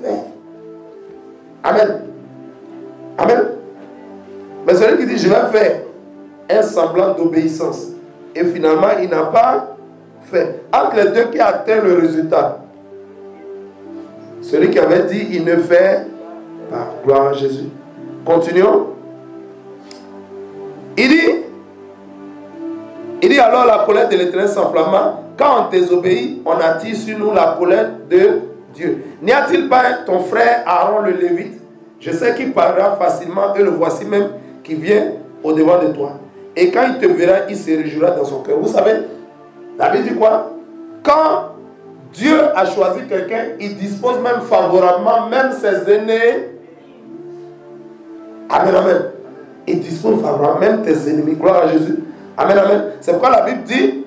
faire. Amen. Amen. Mais celui qui dit je vais faire un semblant d'obéissance et finalement il n'a pas fait. Entre les deux, qui a atteint le résultat? Celui qui avait dit il ne fait pas. Gloire à Jésus. Continuons. Il dit alors la colère de l'Éternel s'enflamma. Quand on désobéit, on attire sur nous la colère de Dieu. N'y a-t-il pas ton frère Aaron le Lévite? Je sais qu'il parlera facilement et le voici même qui vient au-devant de toi. Et quand il te verra, il se réjouira dans son cœur. Vous savez, la Bible dit quoi? Quand Dieu a choisi quelqu'un, il dispose même favorablement, même ses aînés. Amen, amen. Il dispose favorablement, même tes ennemis. Gloire à Jésus. Amen, amen. C'est pourquoi la Bible dit,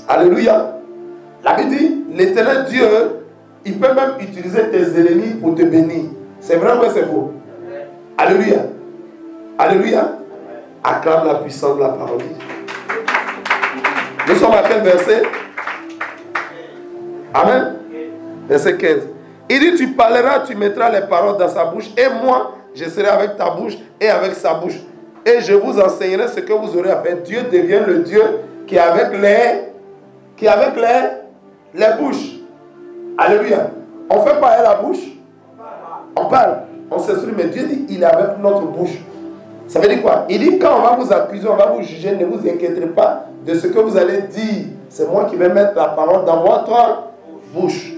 alléluia. La Bible dit, l'Éternel Dieu, il peut même utiliser tes ennemis pour te bénir. C'est vrai ou c'est faux? Alléluia. Alléluia. Acclame la puissance de la parole de Dieu. Nous sommes à quel verset? Amen. Verset 15. Il dit, tu parleras, tu mettras les paroles dans sa bouche, et moi, je serai avec ta bouche et avec sa bouche. Et je vous enseignerai ce que vous aurez à faire. Dieu devient le Dieu qui est avec les bouches. Alléluia. On ne fait pas avec la bouche. On parle. On s'instruit. Mais Dieu dit, il est avec notre bouche. Ça veut dire quoi? Il dit, quand on va vous accuser, on va vous juger, ne vous inquiétez pas de ce que vous allez dire. C'est moi qui vais mettre la parole dans votre bouche.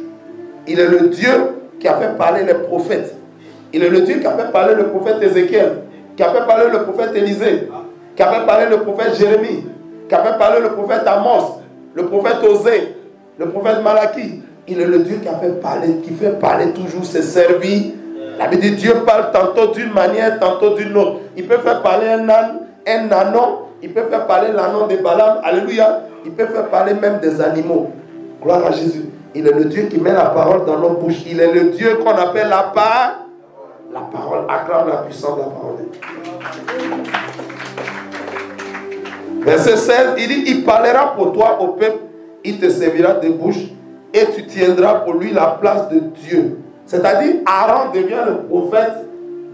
Il est le Dieu qui a fait parler les prophètes. Il est le Dieu qui a fait parler le prophète Ézéchiel, qui a fait parler le prophète Élisée, qui a fait parler le prophète Jérémie, qui a fait parler le prophète Amos, le prophète Osée, le prophète Malachie. Il est le Dieu qui a fait parler, qui fait parler toujours ses serviteurs. La Bible dit Dieu parle tantôt d'une manière, tantôt d'une autre. Il peut faire parler un âne, un anon, il peut faire parler l'anon de Balaam, alléluia. Il peut faire parler même des animaux. Gloire à Jésus. Il est le Dieu qui met la parole dans nos bouches. Il est le Dieu qu'on appelle la parole. La parole, acclame la puissance de la parole. Verset 16, il dit, il parlera pour toi au peuple, il te servira de bouche et tu tiendras pour lui la place de Dieu. C'est-à-dire, Aaron devient le prophète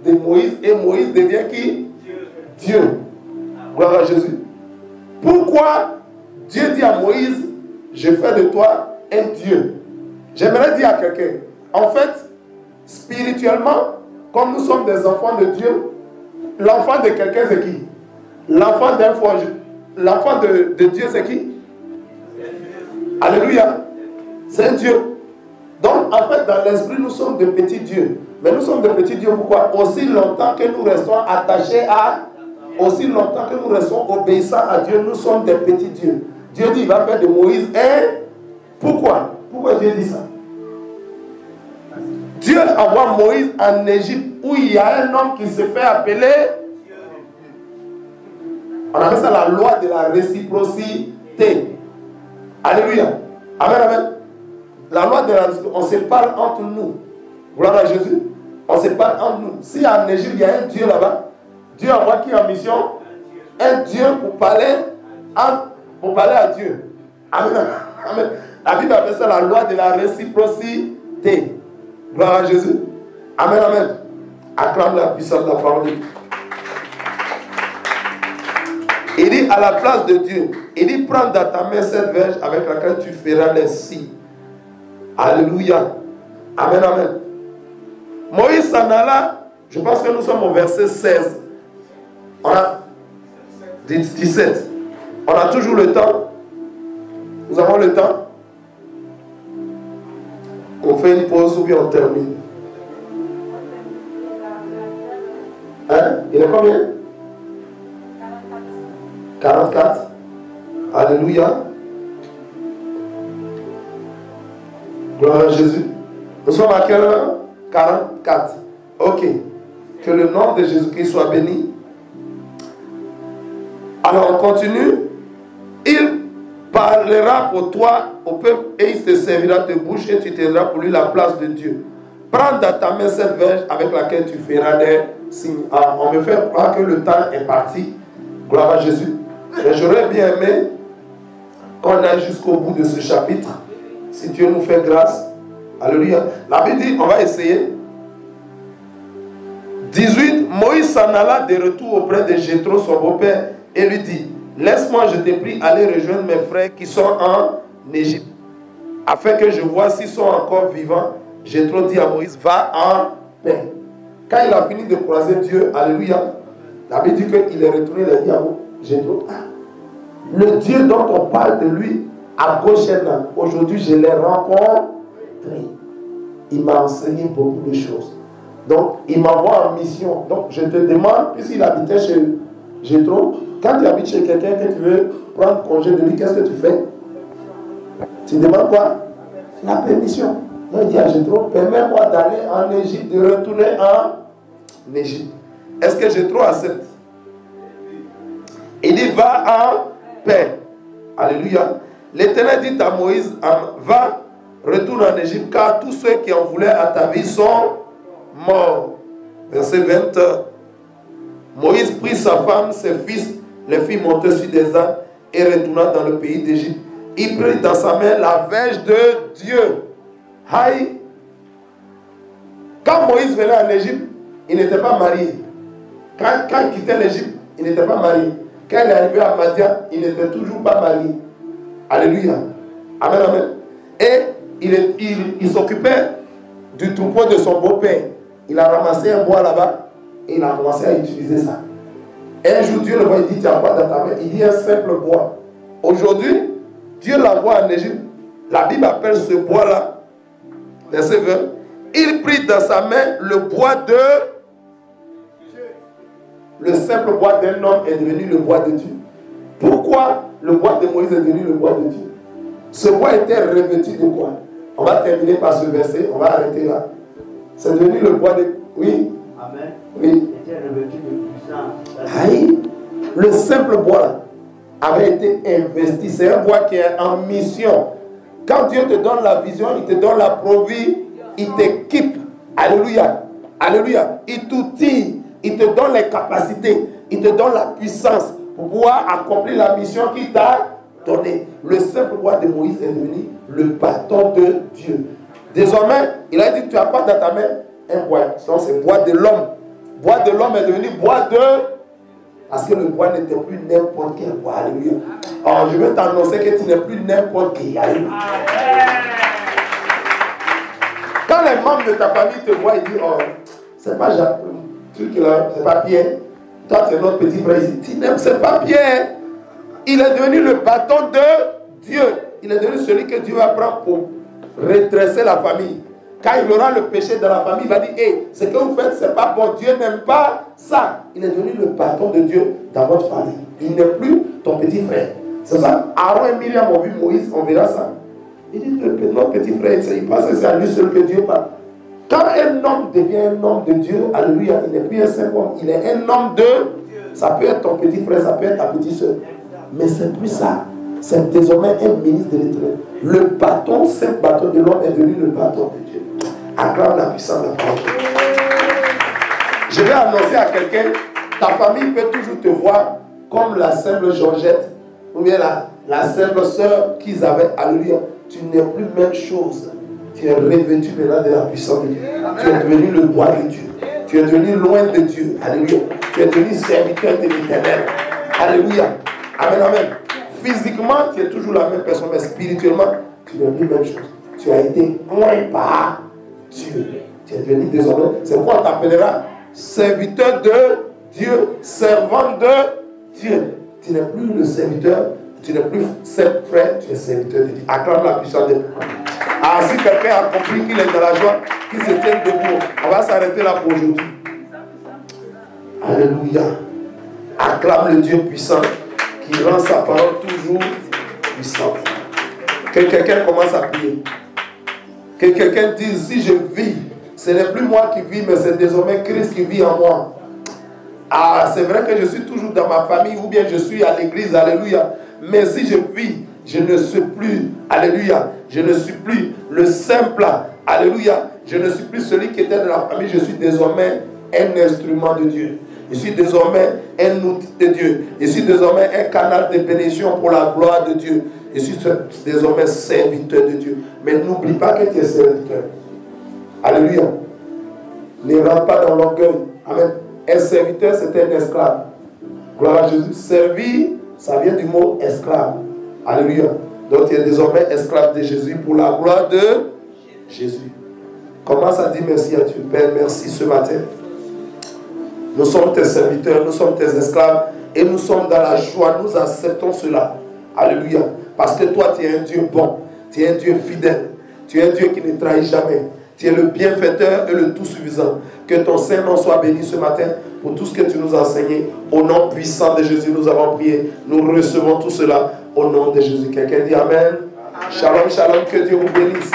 de Moïse et Moïse devient qui? Dieu. Gloire à Jésus. Pourquoi Dieu dit à Moïse, je fais de toi un Dieu? J'aimerais dire à quelqu'un, en fait, spirituellement, comme nous sommes des enfants de Dieu, l'enfant de quelqu'un c'est qui? L'enfant d'un foyer. L'enfant de Dieu c'est qui? Alléluia. C'est un Dieu. Donc en fait dans l'esprit nous sommes de petits dieux. Mais nous sommes de petits dieux pourquoi? Aussi longtemps que nous restons attachés à, aussi longtemps que nous restons obéissants à Dieu, nous sommes des petits dieux. Dieu dit il va faire de Moïse un. Pourquoi? Pourquoi Dieu dit ça? Dieu envoie Moïse en Égypte où il y a un homme qui se fait appeler. On appelle ça la loi de la réciprocité. Alléluia. Amen, amen. La loi de la réciprocité, on se parle entre nous. Gloire à Jésus. On se parle entre nous. Si en Égypte il y a un Dieu là-bas, Dieu envoie qui en mission? Un Dieu pour parler à Dieu. Amen, amen. La Bible appelle ça la loi de la réciprocité. Gloire à Jésus. Amen, amen. Acclame la puissance de la parole de Dieu. Il dit à la place de Dieu, il dit prends dans ta main cette verge avec laquelle tu feras les signes. Alléluia. Amen, amen. Moïse s'en alla, je pense que nous sommes au verset 16. On a 17. On a toujours le temps. Nous avons le temps. On fait une pause ou bien on termine. Hein? Il est combien? 44. Alléluia. Gloire à Jésus. Nous sommes à quelle heure? 44. Ok. Que le nom de Jésus-Christ soit béni. Alors on continue. Il parlera pour toi au peuple et il te servira de bouche et tu tiendras pour lui la place de Dieu. Prends dans ta main cette verge avec laquelle tu feras des signes. Alors, on me fait croire que le temps est parti. Gloire à Jésus. Mais j'aurais bien aimé qu'on aille jusqu'au bout de ce chapitre. Si Dieu nous fait grâce. Alléluia. La Bible dit, on va essayer. 18, Moïse s'en alla de retour auprès de Jéthro, son beau-père, et lui dit, laisse-moi, je t'ai pris, aller rejoindre mes frères qui sont en Égypte, afin que je vois s'ils sont encore vivants. Jéthro dit à Moïse, va en paix. Quand il a fini de croiser Dieu, alléluia, la Bible dit qu'il est retourné, il a dit à Jéthro, le Dieu dont on parle de lui, à Goshen, aujourd'hui je l'ai rencontré. Il m'a enseigné beaucoup de choses. Donc, il m'envoie en mission. Donc, je te demande, puisqu'il habitait chez Jéthro, quand tu habites chez quelqu'un que tu veux prendre congé de lui, qu'est-ce que tu fais? Tu demandes quoi? La permission. Donc, il dit à Jéthro, permets-moi d'aller en Égypte, de retourner en Égypte. Est-ce que Jéthro accepte? Il dit, va en paix. Alléluia. L'Éternel dit à Moïse, va, retourne en Égypte, car tous ceux qui en voulaient à ta vie sont morts. Verset 20. Moïse prit sa femme, ses fils, les fit monter sur des ânes et retourna dans le pays d'Égypte. Il prit dans sa main la verge de Dieu. Aïe. Quand Moïse venait en Égypte, il n'était pas marié. Quand il quittait l'Égypte, il n'était pas marié. Quand il est arrivé à Madian, il n'était toujours pas marié. Alléluia. Amen, amen. Et il s'occupait du troupeau de son beau-père. Il a ramassé un bois là-bas et il a commencé à utiliser ça. Et un jour, Dieu le voit, il dit, tu as quoi dans ta main? Il dit un simple bois. Aujourd'hui, Dieu l'envoie en Égypte. La Bible appelle ce bois-là, verset 20, il prit dans sa main le bois de Dieu. Le simple bois d'un homme est devenu le bois de Dieu. Pourquoi le bois de Moïse est devenu le bois de Dieu? Ce bois était revêtu de quoi? On va terminer par ce verset, on va arrêter là. C'est devenu le bois de... Oui. Amen. Oui. Il était revêtu de puissance. Aïe. Le simple bois avait été investi. C'est un bois qui est en mission. Quand Dieu te donne la vision, il te donne la provision, il t'équipe. Alléluia. Alléluia. Il t'outille, il te donne les capacités, il te donne la puissance pour pouvoir accomplir la mission qu'il t'a donnée. Le simple bois de Moïse est devenu le bâton de Dieu. Désormais, il a dit, tu as quoi dans ta main? Un bois. Sinon, c'est bois de l'homme. Bois de l'homme est devenu bois de... Parce que le bois n'était plus n'importe quel bois. Alléluia. Alors, je veux t'annoncer que tu n'es plus n'importe qui. Alléluia. Quand les membres de ta famille te voient, ils disent, oh, c'est pas Jacques, c'est pas Pierre. Toi, c'est notre petit frère ici. Tu n'aimes, c'est pas Pierre. Il est devenu le bâton de Dieu. Il est devenu celui que Dieu va prendre pour redresser la famille. Quand il aura le péché dans la famille, il va dire, hey, ce que vous faites, c'est pas bon. Dieu n'aime pas ça. Il est devenu le bâton de Dieu dans votre famille. Il n'est plus ton petit frère. C'est ça. Aaron et Myriam ont vu Moïse, on verra ça. Il dit, notre petit frère, il pense que c'est à lui seul que Dieu parle. Quand un homme devient un homme de Dieu, alléluia, il n'est plus un simple homme, il est un homme de Dieu. Ça peut être ton petit frère, ça peut être ta petite soeur. Mais c'est plus ça. C'est désormais un ministre de l'Éternel. Le bâton, ce bâton de l'homme est devenu le bâton de Dieu. Acclame la puissance de la parole. Je vais annoncer à quelqu'un, ta famille peut toujours te voir comme la simple Georgette, ou bien la simple sœur qu'ils avaient. Alléluia. Tu n'es plus même chose. Tu es revêtu maintenant de la puissance de Dieu. Tu es devenu le bois de Dieu. Tu es devenu loin de Dieu. Alléluia. Tu es devenu serviteur de l'Éternel. Alléluia. Amen, amen. Physiquement, tu es toujours la même personne, mais spirituellement, tu n'es plus la même chose. Tu as été moins par Dieu. Tu es devenu désormais. C'est pourquoi on t'appellera serviteur de Dieu, servant de Dieu. Tu n'es plus le serviteur, tu n'es plus seul frère, tu es serviteur de Dieu. Acclame la puissance de Dieu. Ah, si quelqu'un a compris qu'il est dans la joie, qu'il se tienne debout, on va s'arrêter là pour aujourd'hui. Alléluia. Acclame le Dieu puissant qui rend sa parole toujours puissante. Que quelqu'un commence à prier. Que quelqu'un dise, si je vis, ce n'est plus moi qui vis, mais c'est désormais Christ qui vit en moi. Ah, c'est vrai que je suis toujours dans ma famille ou bien je suis à l'église, alléluia. Mais si je vis, je ne suis plus, alléluia, je ne suis plus le simple, alléluia. Je ne suis plus celui qui était dans la famille, je suis désormais un instrument de Dieu. Je suis désormais un outil de Dieu. Je suis désormais un canal de bénédiction pour la gloire de Dieu. Je suis désormais serviteur de Dieu. Mais n'oublie pas que tu es serviteur. Alléluia. Ne rentre pas dans l'orgueil. Amen. Un serviteur, c'est un esclave. Gloire à Jésus. Servir, ça vient du mot esclave. Alléluia. Donc tu es désormais esclave de Jésus pour la gloire de Jésus. Commence à dire merci à Dieu. Père, merci ce matin. Nous sommes tes serviteurs, nous sommes tes esclaves et nous sommes dans la joie. Nous acceptons cela. Alléluia. Parce que toi, tu es un Dieu bon. Tu es un Dieu fidèle. Tu es un Dieu qui ne trahit jamais. Tu es le bienfaiteur et le tout suffisant. Que ton Saint-Nom soit béni ce matin pour tout ce que tu nous as enseigné. Au nom puissant de Jésus, nous avons prié. Nous recevons tout cela au nom de Jésus. Quelqu'un dit Amen. Amen. Shalom, shalom. Que Dieu vous bénisse.